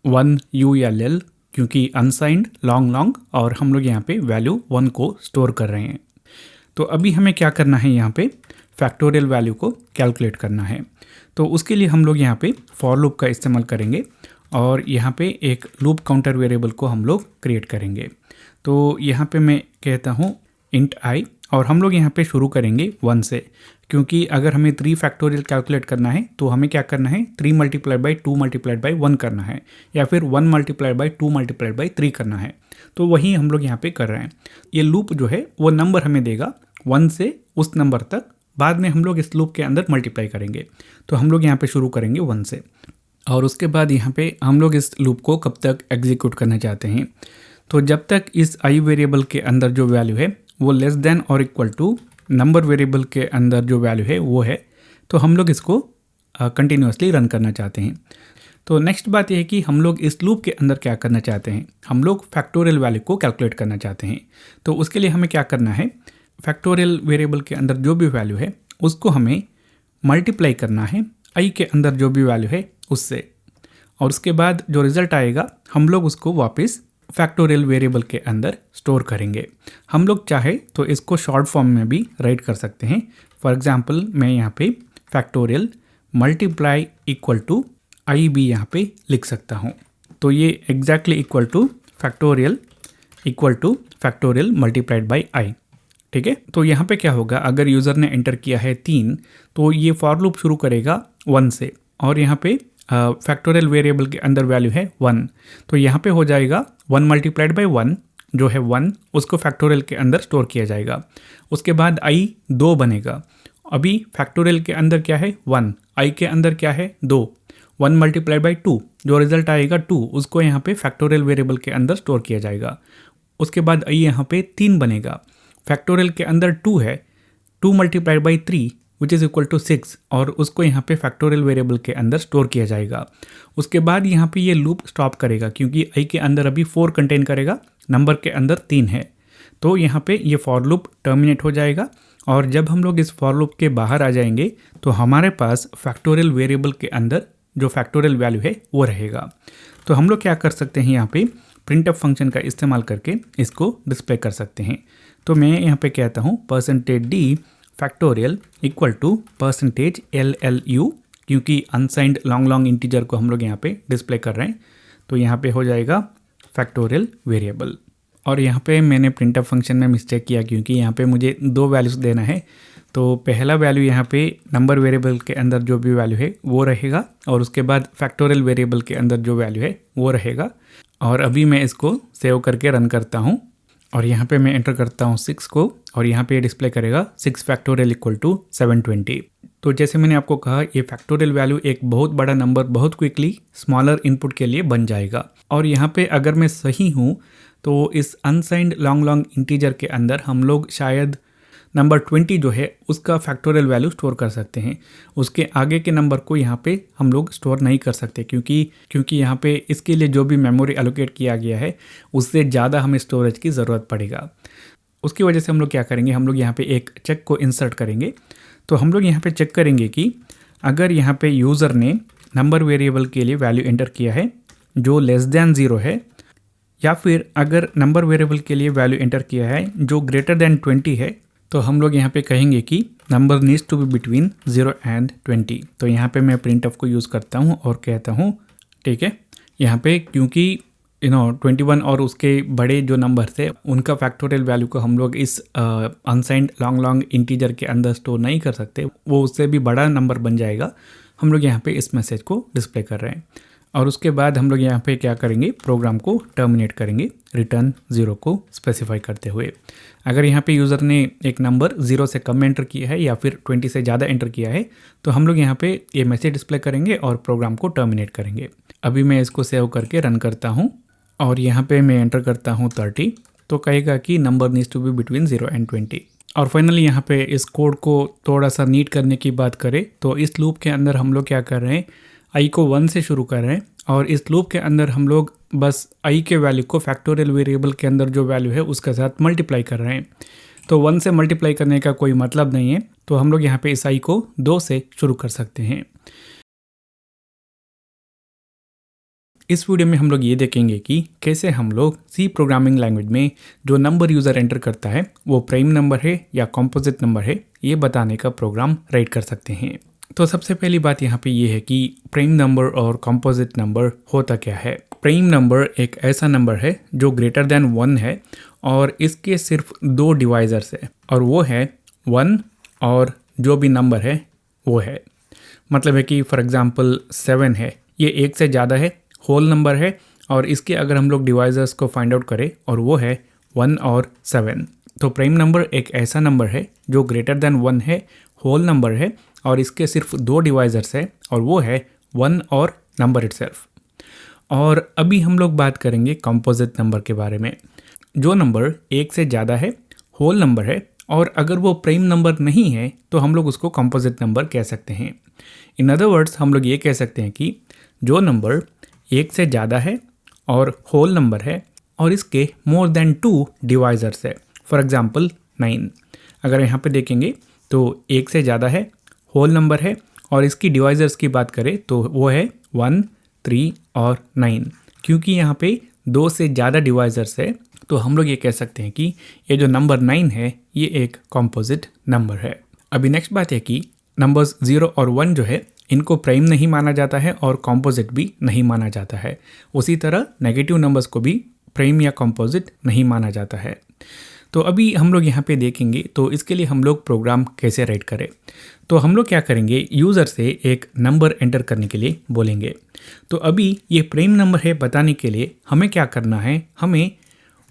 [SPEAKER 1] 1 ULL, क्योंकि अनसाइंड लॉन्ग और हम लोग यहाँ पे वैल्यू 1 को स्टोर कर रहे हैं। तो अभी हमें क्या करना है, यहाँ पे फैक्टोरियल वैल्यू को कैलकुलेट करना है। तो उसके लिए हम लोग यहाँ पे फॉर लूप का इस्तेमाल करेंगे और यहाँ पे एक लूप काउंटर वेरिएबल को हम लोग क्रिएट करेंगे। तो यहाँ पे मैं कहता हूँ इंट i, और हम लोग यहाँ पे शुरू करेंगे 1 से, क्योंकि अगर हमें 3 फैक्टोरियल कैलकुलेट करना है तो हमें क्या करना है, 3 मल्टीप्लाइड बाई 2 मल्टीप्लाइड बाई 1 करना है, या फिर 1 मल्टीप्लाइड बाई 2 मल्टीप्लाइड बाई 3 करना है। तो वही हम लोग यहाँ पे कर रहे हैं। ये लूप जो है वो नंबर हमें देगा 1 से उस नंबर तक, बाद में हम लोग इस लूप के अंदर मल्टीप्लाई करेंगे। तो हम लोग यहाँ पे शुरू करेंगे 1 से, और उसके बाद यहाँ पे हम लोग इस लूप को कब तक एग्जीक्यूट करना चाहते हैं, तो जब तक इस i वेरिएबल के अंदर जो वैल्यू है वो लेस देन और इक्वल टू नंबर वेरिएबल के अंदर जो वैल्यू है वो है, तो हम लोग इसको कंटिन्यूसली रन करना चाहते हैं। तो नेक्स्ट बात यह है कि हम लोग इस लूप के अंदर क्या करना चाहते हैं, हम लोग फैक्टोरियल वैल्यू को कैलकुलेट करना चाहते हैं। तो उसके लिए हमें क्या करना है, फैक्टोरियल वेरिएबल के अंदर जो भी वैल्यू है उसको हमें मल्टीप्लाई करना है i के अंदर जो भी वैल्यू है उससे, और उसके बाद जो रिजल्ट आएगा हम लोग उसको वापस फैक्टोरियल वेरिएबल के अंदर स्टोर करेंगे। हम लोग चाहे तो इसको शॉर्ट फॉर्म में भी राइट कर सकते हैं। फॉर एग्जांपल मैं यहाँ पे फैक्टोरियल मल्टीप्लाई इक्वल टू आई भी यहाँ पे लिख सकता हूँ। तो ये exactly equal two factorial multiplied by I, ठीक है। तो यहाँ पे क्या होगा, अगर यूज़र ने एंटर किया है 3 तो ये फॉर लूप शुरू करेगा 1 से, और यहाँ पे फैक्टोरियल वेरिएबल के अंदर वैल्यू है 1, तो यहाँ पे हो जाएगा 1 मल्टीप्लाइड बाई 1 जो है 1, उसको फैक्टोरियल के अंदर स्टोर किया जाएगा। उसके बाद i 2 बनेगा। अभी फैक्टोरियल के अंदर क्या है 1, i के अंदर क्या है 2, 1 मल्टीप्लाइड बाई 2 जो रिजल्ट आएगा 2, उसको यहाँ पे फैक्टोरियल वेरिएबल के अंदर स्टोर किया जाएगा। उसके बाद i यहाँ पे 3 बनेगा। फैक्टोरियल के अंदर 2 है, 2 multiplied by 3 which is equal to 6, और उसको यहाँ पे फैक्टोरियल वेरिएबल के अंदर स्टोर किया जाएगा। उसके बाद यहाँ पे ये लूप स्टॉप करेगा, क्योंकि i के अंदर अभी 4 कंटेन करेगा, नंबर के अंदर 3 है। तो यहाँ पे ये फॉर लूप टर्मिनेट हो जाएगा, और जब हम लोग इस फॉर लूप के बाहर आ जाएंगे तो हमारे पास फैक्टोरियल वेरिएबल के अंदर जो फैक्टोरियल वैल्यू है वो रहेगा। तो हम लोग क्या कर सकते हैं, यहाँ पे प्रिंटफ फंक्शन का इस्तेमाल करके इसको डिस्प्ले कर सकते हैं। तो मैं यहाँ पे कहता हूँ %d factorial equal to %LLU, क्योंकि अनसाइंड लॉन्ग इंटीजर को हम लोग यहाँ पे डिस्प्ले कर रहे हैं। तो यहाँ पे हो जाएगा फैक्टोरियल वेरिएबल, और यहाँ पे मैंने प्रिंटअप फंक्शन में मिस्टेक किया, क्योंकि यहाँ पे मुझे 2 वैल्यूज़ देना है। तो पहला वैल्यू यहाँ पे नंबर वेरिएबल के अंदर जो भी वैल्यू है वो रहेगा, और उसके बाद फैक्टोरियल वेरिएबल के अंदर जो वैल्यू है वो रहेगा। और अभी मैं इसको सेव करके रन करता हूँ, और यहाँ पे मैं एंटर करता हूँ 6 को, और यहाँ पे डिस्प्ले करेगा 6 फैक्टोरियल इक्वल टू 720। तो जैसे मैंने आपको कहा, ये फैक्टोरियल वैल्यू एक बहुत बड़ा नंबर बहुत क्विकली स्मॉलर इनपुट के लिए बन जाएगा। और यहाँ पे अगर मैं सही हूँ तो इस अनसाइंड लॉन्ग इंटीजर के अंदर हम लोग शायद नंबर 20 जो है उसका फैक्टोरियल वैल्यू स्टोर कर सकते हैं। उसके आगे के नंबर को यहाँ पे हम लोग स्टोर नहीं कर सकते, क्योंकि यहाँ पे इसके लिए जो भी मेमोरी एलोकेट किया गया है उससे ज़्यादा हमें स्टोरेज की ज़रूरत पड़ेगा। उसकी वजह से हम लोग क्या करेंगे, हम लोग यहाँ पे एक चेक को इंसर्ट करेंगे। तो हम लोग यहाँ पे चेक करेंगे कि अगर यहाँ पे यूज़र ने नंबर वेरिएबल के लिए वैल्यू एंटर किया है जो लेस दैन 0 है, या फिर अगर नंबर वेरिएबल के लिए वैल्यू एंटर किया है जो ग्रेटर दैन 20 है, तो हम लोग यहाँ पे कहेंगे कि number needs to be between 0 and 20। तो यहाँ पे मैं प्रिंटफ को यूज़ करता हूँ और कहता हूँ ठीक है, यहाँ पे क्योंकि 21 और उसके बड़े जो नंबर थे उनका फैक्टोरियल वैल्यू को हम लोग इस अनसाइंड लॉन्ग इंटीजर के अंदर स्टोर नहीं कर सकते, वो उससे भी बड़ा नंबर बन जाएगा। हम लोग यहाँ पे इस मैसेज को डिस्प्ले कर रहे हैं, और उसके बाद हम लोग यहाँ पे क्या करेंगे, प्रोग्राम को टर्मिनेट करेंगे रिटर्न 0 को स्पेसिफाई करते हुए। अगर यहाँ पे यूज़र ने एक नंबर 0 से कम एंटर किया है या फिर 20 से ज़्यादा एंटर किया है, तो हम लोग यहाँ पे ये मैसेज डिस्प्ले करेंगे और प्रोग्राम को टर्मिनेट करेंगे। अभी मैं इसको सेव करके रन करता हूँ, और यहाँ पे मैं एंटर करता हूँ 30। तो कहेगा कि number needs to be between 0 and 20। और फाइनली यहाँ पे इस कोड को थोड़ा सा नीट करने की बात करें तो इस लूप के अंदर हम लोग क्या कर रहे हैं, आई को 1 से शुरू कर रहे हैं और इस लूप के अंदर हम लोग बस आई के वैल्यू को फैक्टोरियल वेरिएबल के अंदर जो वैल्यू है उसके साथ मल्टीप्लाई कर रहे हैं। तो 1 से मल्टीप्लाई करने का कोई मतलब नहीं है, तो हम लोग यहाँ पे इस आई को 2 से शुरू कर सकते हैं। इस वीडियो में हम लोग ये देखेंगे कि कैसे हम लोग सी प्रोग्रामिंग लैंग्वेज में जो नंबर यूज़र एंटर करता है वो प्राइम नंबर है या कॉम्पोजिट नंबर है, ये बताने का प्रोग्राम राइट कर सकते हैं। तो सबसे पहली बात यहाँ पे ये है कि प्राइम नंबर और कॉम्पोजिट नंबर होता क्या है। प्राइम नंबर एक ऐसा नंबर है जो ग्रेटर देन 1 है और इसके सिर्फ 2 डिवाइजर्स है और वो है 1 और जो भी नंबर है वो है। मतलब है कि फॉर एग्जांपल 7 है, ये 1 से ज़्यादा है, होल नंबर है और इसके अगर हम लोग डिवाइजर्स को फाइंड आउट करें और वो है 1 और 7। तो प्राइम नंबर एक ऐसा नंबर है जो ग्रेटर देन 1 है, होल नंबर है और इसके सिर्फ 2 डिवाइजर्स है और वो है 1 और नंबर इटसेल्फ। और अभी हम लोग बात करेंगे कंपोजिट नंबर के बारे में। जो नंबर 1 से ज़्यादा है, होल नंबर है और अगर वो प्राइम नंबर नहीं है तो हम लोग उसको कंपोजिट नंबर कह सकते हैं। इन अदर वर्ड्स हम लोग ये कह सकते हैं कि जो नंबर 1 से ज़्यादा है और होल नंबर है और इसके मोर देन 2 डिवाइजर्स है, फॉर एग्जांपल 9। अगर यहाँ पे देखेंगे तो 1 से ज़्यादा है, होल नंबर है और इसकी डिवाइजर्स की बात करें तो वो है 1, 3 और 9। क्योंकि यहाँ पे 2 से ज़्यादा डिवाइजर्स है तो हम लोग ये कह सकते हैं कि ये जो नंबर 9 है ये एक कॉम्पोजिट नंबर है। अभी नेक्स्ट बात है कि नंबर्स 0 और 1 जो है इनको प्राइम नहीं माना जाता है और कॉम्पोजिट भी नहीं माना जाता है। उसी तरह नेगेटिव नंबर्स को भी प्राइम या कॉम्पोजिट नहीं माना जाता है। तो अभी हम लोग यहाँ पे देखेंगे तो इसके लिए हम लोग प्रोग्राम कैसे राइट करें। तो हम लोग क्या करेंगे, यूज़र से एक नंबर एंटर करने के लिए बोलेंगे। तो अभी ये प्राइम नंबर है बताने के लिए हमें क्या करना है, हमें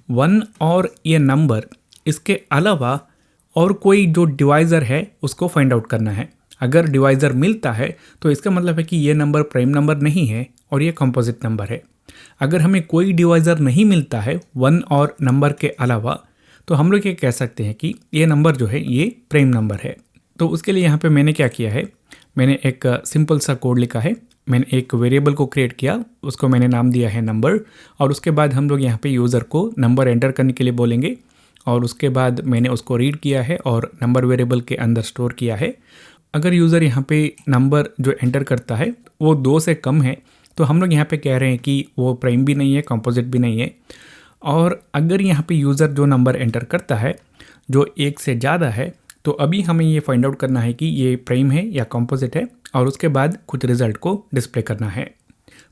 [SPEAKER 1] 1 और ये नंबर इसके अलावा और कोई जो डिवाइज़र है उसको फाइंड आउट करना है। अगर डिवाइज़र मिलता है तो इसका मतलब है कि ये नंबर प्राइम नंबर नहीं है और ये कंपोजिट नंबर है। अगर हमें कोई डिवाइज़र नहीं मिलता है 1 और नंबर के अलावा तो हम लोग ये कह सकते हैं कि ये नंबर जो है ये प्राइम नंबर है। तो उसके लिए यहाँ पे मैंने क्या किया है, मैंने एक सिंपल सा कोड लिखा है। मैंने एक वेरिएबल को क्रिएट किया, उसको मैंने नाम दिया है नंबर और उसके बाद हम लोग यहाँ पे यूज़र को नंबर एंटर करने के लिए बोलेंगे और उसके बाद मैंने उसको रीड किया है और नंबर वेरिएबल के अंदर स्टोर किया है। अगर यूज़र यहाँ पे नंबर जो एंटर करता है वो 2 से कम है तो हम लोग यहाँ पे कह रहे हैं कि वो प्राइम भी नहीं है, कंपोजिट भी नहीं है। और अगर यहाँ पे यूज़र जो नंबर एंटर करता है जो 1 से ज़्यादा है तो अभी हमें ये फाइंड आउट करना है कि ये प्राइम है या कंपोजिट है और उसके बाद कुछ रिज़ल्ट को डिस्प्ले करना है।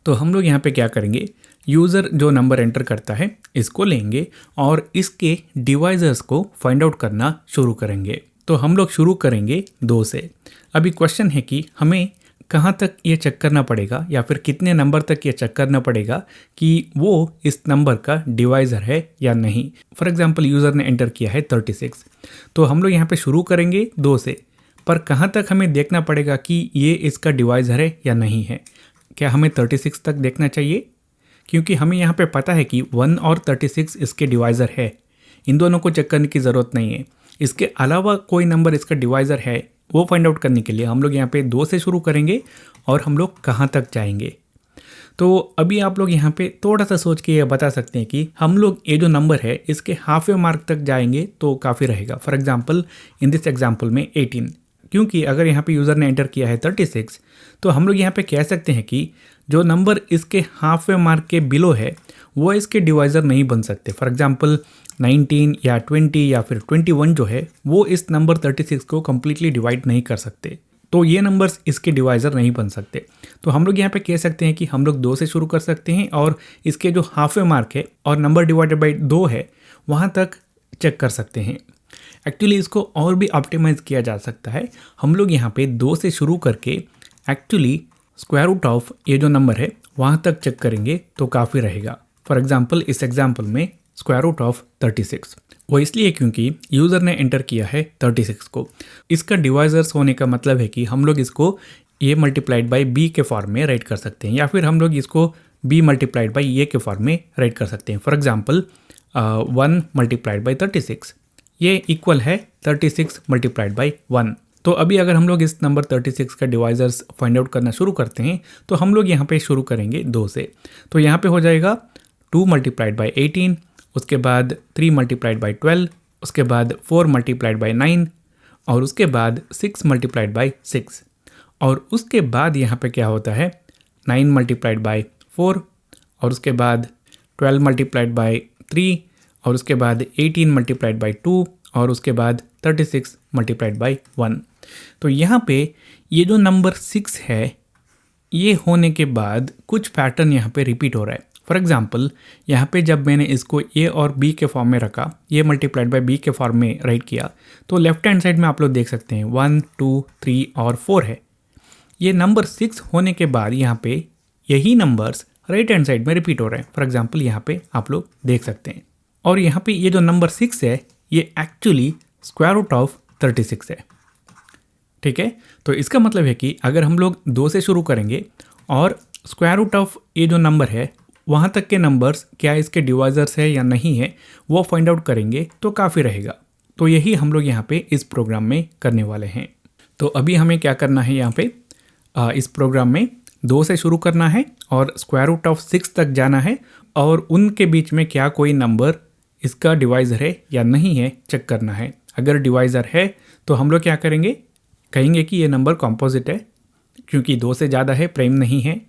[SPEAKER 1] तो हम लोग यहाँ पे क्या करेंगे, यूज़र जो नंबर एंटर करता है इसको लेंगे और इसके डिवाइजर्स को फाइंड आउट करना शुरू करेंगे। तो हम लोग शुरू करेंगे 2 से। अभी क्वेश्चन है कि हमें कहाँ तक ये चेक करना पड़ेगा या फिर कितने नंबर तक ये चेक करना पड़ेगा कि वो इस नंबर का डिवाइज़र है या नहीं। फॉर एग्जांपल यूज़र ने एंटर किया है 36, तो हम लोग यहाँ पे शुरू करेंगे 2 से, पर कहाँ तक हमें देखना पड़ेगा कि ये इसका डिवाइज़र है या नहीं है। क्या हमें 36 तक देखना चाहिए? क्योंकि हमें यहाँ पे पता है कि 1 और 36 इसके डिवाइज़र है, इन दोनों को चेक करने की ज़रूरत नहीं है। इसके अलावा कोई नंबर इसका डिवाइज़र है वो फाइंड आउट करने के लिए हम लोग यहाँ पे 2 से शुरू करेंगे और हम लोग कहाँ तक जाएंगे। तो अभी आप लोग यहाँ पे थोड़ा सा सोच के ये बता सकते हैं कि हम लोग ये जो नंबर है इसके हाफ वे मार्क तक जाएंगे तो काफ़ी रहेगा। For example in this example में 18, क्योंकि अगर यहाँ पे यूज़र ने एंटर किया है 36 तो हम लोग यहाँ पे कह सकते हैं कि जो नंबर इसके हाफ वे मार्क के बिलो है वो इसके डिवाइज़र नहीं बन सकते। फॉर एग्जांपल 19 या 20 या फिर 21 जो है वो इस नंबर 36 को कम्प्लीटली डिवाइड नहीं कर सकते, तो ये नंबर्स इसके डिवाइज़र नहीं बन सकते। तो हम लोग यहाँ पे कह सकते हैं कि हम लोग 2 से शुरू कर सकते हैं और इसके जो हाफ वे मार्क है और नंबर डिवाइडेड बाई 2 है वहाँ तक चेक कर सकते हैं। एक्चुअली इसको और भी ऑप्टिमाइज़ किया जा सकता है। हम लोग यहाँ पे 2 से शुरू करके एक्चुअली स्क्वायर रूट ऑफ ये जो नंबर है वहाँ तक चेक करेंगे तो काफ़ी रहेगा। फॉर एग्जांपल इस एग्जांपल में स्क्वायर रूट ऑफ 36, वो इसलिए क्योंकि यूज़र ने एंटर किया है 36 को। इसका डिवाइजर्स होने का मतलब है कि हम लोग इसको a मल्टीप्लाइड बाई b के फॉर्म में राइट कर सकते हैं या फिर हम लोग इसको b मल्टीप्लाइड बाई a के फॉर्म में राइट कर सकते हैं। फॉर एग्जांपल 1 मल्टीप्लाइड बाई 36, ये इक्वल है 36 मल्टीप्लाइड बाई 1। तो अभी अगर हम लोग इस नंबर 36 का डिवाइजर्स फाइंड आउट करना शुरू करते हैं तो हम लोग यहाँ पे शुरू करेंगे 2 से। तो यहाँ पे हो जाएगा 2 मल्टीप्लाइड बाई 18, उसके बाद 3 मल्टीप्लाइड बाई 12, उसके बाद 4 मल्टीप्लाइड बाई 9 और उसके बाद 6 मल्टीप्लाइड बाई 6 और उसके बाद यहाँ पे क्या होता है 9 मल्टीप्लाइड बाई 4 और उसके बाद 12 मल्टीप्लाइड बाई 3 और उसके बाद 18 मल्टीप्लाइड बाई 2 और उसके बाद 36 मल्टीप्लाइड बाई 1। तो यहाँ पे ये जो नंबर 6 है ये होने के बाद कुछ पैटर्न यहाँ पे रिपीट हो रहा है। फॉर एग्जाम्पल यहाँ पे जब मैंने इसको ए और बी के फॉर्म में रखा, ये मल्टीप्लाइड बाई बी के फॉर्म में राइट किया, तो लेफ्ट हैंड साइड में आप लोग देख सकते हैं 1 2 3 और 4 है। ये नंबर 6 होने के बाद यहाँ पे यही नंबर्स राइट हैंड साइड में रिपीट हो रहे हैं। फॉर एग्जाम्पल यहाँ पे आप लोग देख सकते हैं और यहाँ पे ये जो नंबर 6 है ये एक्चुअली स्क्वायर रूट ऑफ 36 है। ठीक है, तो इसका मतलब है कि अगर हम लोग 2 से शुरू करेंगे और स्क्वायर रूट ऑफ ये जो नंबर है वहाँ तक के नंबर्स क्या इसके डिवाइजर्स है या नहीं है वो फाइंड आउट करेंगे तो काफ़ी रहेगा। तो यही हम लोग यहाँ पे इस प्रोग्राम में करने वाले हैं। तो अभी हमें क्या करना है, यहाँ पे इस प्रोग्राम में 2 से शुरू करना है और स्क्वायर रूट ऑफ 6 तक जाना है और उनके बीच में क्या कोई नंबर इसका डिवाइज़र है या नहीं है चेक करना है। अगर डिवाइज़र है तो हम लोग क्या करेंगे, कहेंगे कि ये नंबर कॉम्पोजिट है क्योंकि 2 से ज़्यादा है, प्राइम नहीं है।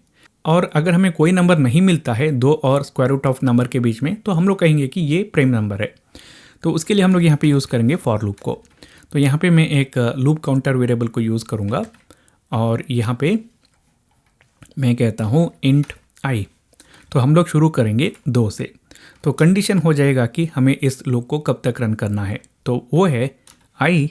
[SPEAKER 1] और अगर हमें कोई नंबर नहीं मिलता है 2 और स्क्वायर रूट ऑफ नंबर के बीच में तो हम लोग कहेंगे कि ये प्राइम नंबर है। तो उसके लिए हम लोग यहाँ पे यूज़ करेंगे फॉर लूप को। तो यहाँ पे मैं एक लूप काउंटर वेरिएबल को यूज़ करूँगा और यहाँ पे मैं कहता हूँ इंट आई। तो हम लोग शुरू करेंगे 2 से। तो कंडीशन हो जाएगा कि हमें इस लूप को कब तक रन करना है, तो वो है आई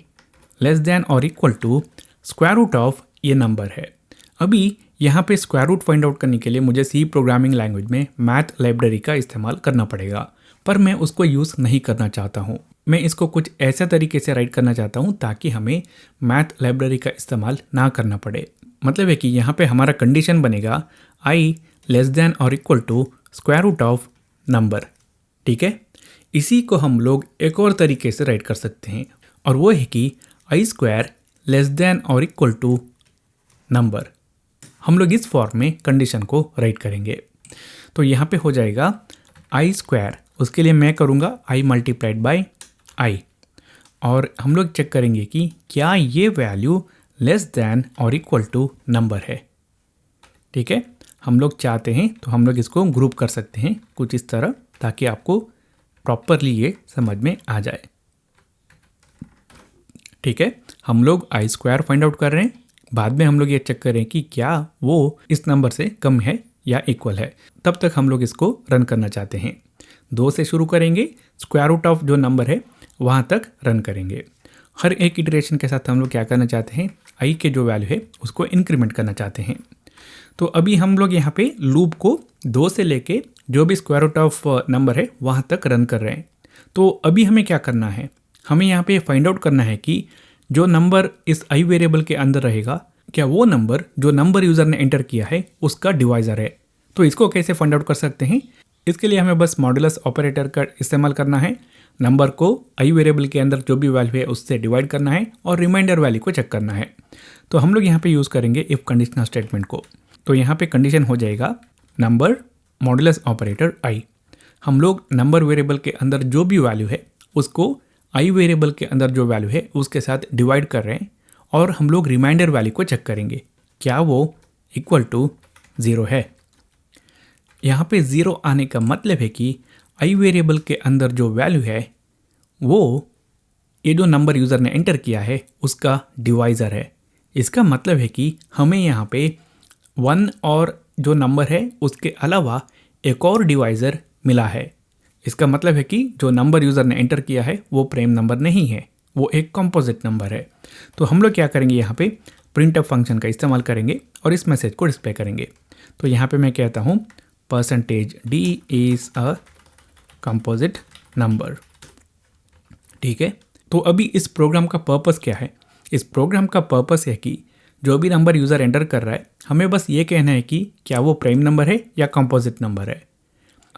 [SPEAKER 1] लेस देन और equal to square root of ये नंबर है। अभी यहाँ पे स्क्वायर रूट फाइंड आउट करने के लिए मुझे सी प्रोग्रामिंग लैंग्वेज में मैथ लाइब्रेरी का इस्तेमाल करना पड़ेगा, पर मैं उसको यूज़ नहीं करना चाहता हूँ। मैं इसको कुछ ऐसे तरीके से राइट करना चाहता हूँ ताकि हमें मैथ लाइब्रेरी का इस्तेमाल ना करना पड़े। मतलब है कि यहाँ पे हमारा कंडीशन बनेगा आई लेस देन और equal to square root of number. ठीक है, इसी को हम लोग एक और तरीके से राइट कर सकते हैं और वो है कि आई स्क्वायर लेस देन और इक्वल टू नंबर। हम लोग इस फॉर्म में कंडीशन को राइट करेंगे। तो यहाँ पे हो जाएगा आई स्क्वायर, उसके लिए मैं करूँगा आई मल्टीप्लाइड बाई आई और हम लोग चेक करेंगे कि क्या ये वैल्यू लेस देन और इक्वल टू नंबर है। ठीक है, हम लोग चाहते हैं तो हम लोग इसको ग्रुप कर सकते हैं कुछ इस तरह ताकि आपको प्रॉपरली ये समझ में आ जाए। ठीक है, हम लोग आई स्क्वायर फाइंड आउट कर रहे हैं, बाद में हम लोग ये चेक करें कि क्या वो इस नंबर से कम है या इक्वल है। तब तक हम लोग इसको रन करना चाहते हैं। 2 से शुरू करेंगे, स्क्वायर रूट ऑफ जो नंबर है वहाँ तक रन करेंगे। हर एक इटरेशन के साथ हम लोग क्या करना चाहते हैं, आई के जो वैल्यू है उसको इंक्रीमेंट करना चाहते हैं। तो अभी हम लोग यहाँ पे लूप को 2 से लेके जो भी स्क्वायर रूट ऑफ नंबर है वहाँ तक रन कर रहे हैं। तो अभी हमें क्या करना है, हमें यहाँ पे फाइंड आउट करना है कि जो नंबर इस आई वेरिएबल के अंदर रहेगा क्या वो नंबर जो नंबर यूज़र ने एंटर किया है उसका डिवाइज़र है। तो इसको कैसे फाइंड आउट कर सकते हैं, इसके लिए हमें बस मॉडुलस ऑपरेटर का इस्तेमाल करना है। नंबर को आई वेरिएबल के अंदर जो भी वैल्यू है उससे डिवाइड करना है और रिमाइंडर वैल्यू को चेक करना है। तो हम लोग यहाँ पे यूज़ करेंगे इफ़ कंडीशनल स्टेटमेंट को। तो यहाँ पे कंडीशन हो जाएगा नंबर मॉडुलस ऑपरेटर आई। हम लोग नंबर वेरिएबल के अंदर जो भी वैल्यू है उसको आई वेरिएबल के अंदर जो वैल्यू है उसके साथ डिवाइड कर रहे हैं और हम लोग रिमाइंडर वैल्यू को चेक करेंगे क्या वो इक्वल टू 0 है। यहाँ पे 0 आने का मतलब है कि आई वेरिएबल के अंदर जो वैल्यू है वो ये जो नंबर यूज़र ने एंटर किया है उसका डिवाइज़र है। इसका मतलब है कि हमें यहाँ पे 1 और जो नंबर है उसके अलावा एक और डिवाइज़र मिला है। इसका मतलब है कि जो नंबर यूज़र ने एंटर किया है वो प्राइम नंबर नहीं है, वो एक कंपोजिट नंबर है। तो हम लोग क्या करेंगे, यहाँ पे प्रिंटफ फंक्शन का इस्तेमाल करेंगे और इस मैसेज को डिस्प्ले करेंगे। तो यहाँ पे मैं कहता हूँ %d is a composite number. ठीक है, तो अभी इस प्रोग्राम का पर्पस क्या है, इस प्रोग्राम का पर्पस है कि जो भी नंबर यूज़र एंटर कर रहा है हमें बस ये कहना है कि क्या वो प्राइम नंबर है या कंपोजिट नंबर है।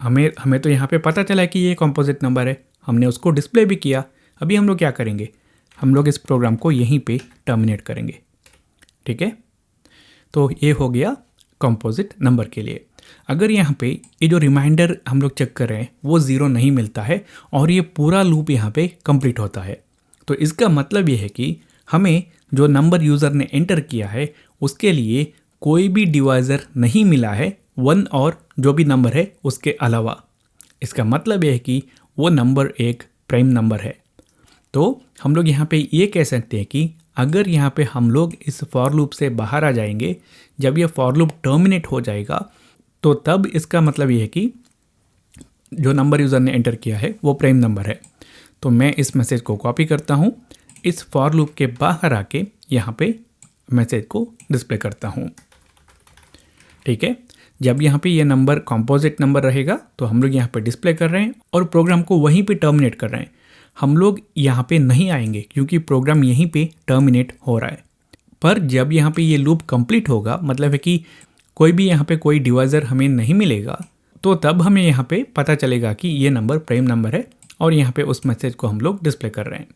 [SPEAKER 1] हमें तो यहाँ पे पता चला कि ये कंपोजिट नंबर है, हमने उसको डिस्प्ले भी किया। अभी हम लोग क्या करेंगे, हम लोग इस प्रोग्राम को यहीं पे टर्मिनेट करेंगे। ठीक है, तो ये हो गया कंपोजिट नंबर के लिए। अगर यहाँ पे ये जो रिमाइंडर हम लोग चेक कर रहे हैं वो 0 नहीं मिलता है और ये पूरा लूप यहाँ पे कंप्लीट होता है, तो इसका मतलब ये है कि हमें जो नंबर यूज़र ने एंटर किया है उसके लिए कोई भी डिवाइज़र नहीं मिला है 1 और जो भी नंबर है उसके अलावा। इसका मतलब यह है कि वो नंबर एक प्राइम नंबर है। तो हम लोग यहाँ पे ये कह सकते हैं कि अगर यहाँ पे हम लोग इस फॉर लूप से बाहर आ जाएंगे, जब ये फॉर लूप टर्मिनेट हो जाएगा तो तब इसका मतलब ये है कि जो नंबर यूज़र ने एंटर किया है वो प्राइम नंबर है। तो मैं इस मैसेज को कॉपी करता हूँ, इस फॉर लूप के बाहर आके यहाँ पे मैसेज को डिस्प्ले करता हूँ। ठीक है, जब यहाँ पे ये नंबर कंपोजिट नंबर रहेगा तो हम लोग यहाँ पे डिस्प्ले कर रहे हैं और प्रोग्राम को वहीं पे टर्मिनेट कर रहे हैं। हम लोग यहाँ पे नहीं आएंगे क्योंकि प्रोग्राम यहीं पे टर्मिनेट हो रहा है। पर जब यहाँ पे ये लूप कंप्लीट होगा, मतलब है कि कोई भी यहाँ पे कोई डिवाइज़र हमें नहीं मिलेगा, तो तब हमें यहाँ पे पता चलेगा कि ये नंबर प्राइम नंबर है और यहाँ पे उस मैसेज को हम लोग डिस्प्ले कर रहे हैं।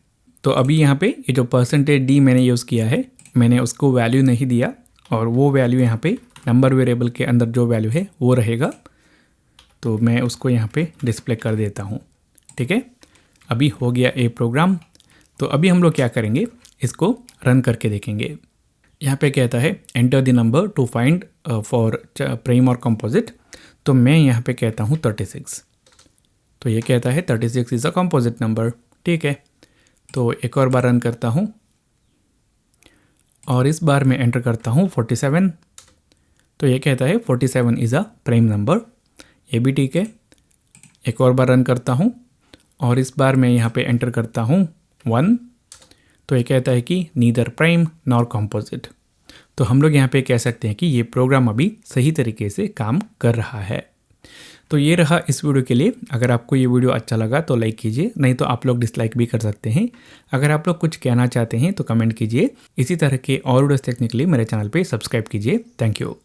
[SPEAKER 1] तो अभी यहाँ पे ये जो %d मैंने यूज़ किया है, मैंने उसको वैल्यू नहीं दिया और वो वैल्यू यहाँ पे नंबर वेरिएबल के अंदर जो वैल्यू है वो रहेगा, तो मैं उसको यहाँ पे डिस्प्ले कर देता हूँ। ठीक है, अभी हो गया ये प्रोग्राम। तो अभी हम लोग क्या करेंगे, इसको रन करके देखेंगे। यहाँ पे कहता है enter the number two find for prime और कंपोजिट, तो मैं यहाँ पे कहता हूँ 36। तो ये कहता है 36 इज़ अ कंपोजिट नंबर। ठीक है, तो एक और बार रन करता हूँ और इस बार मैं एंटर करता हूँ 47। तो ये कहता है 47 इज़ अ प्राइम नंबर, ये भी ठीक है। एक और बार रन करता हूँ और इस बार मैं यहाँ पे एंटर करता हूँ 1। तो ये कहता है कि नीदर प्राइम नॉर कंपोजिट। तो हम लोग यहाँ पे कह सकते हैं कि ये प्रोग्राम अभी सही तरीके से काम कर रहा है। तो ये रहा इस वीडियो के लिए। अगर आपको ये वीडियो अच्छा लगा तो लाइक कीजिए, नहीं तो आप लोग डिसलाइक भी कर सकते हैं। अगर आप लोग कुछ कहना चाहते हैं तो कमेंट कीजिए। इसी तरह के और वीडियोस देखने के लिए मेरे चैनल पे सब्सक्राइब कीजिए। Thank you.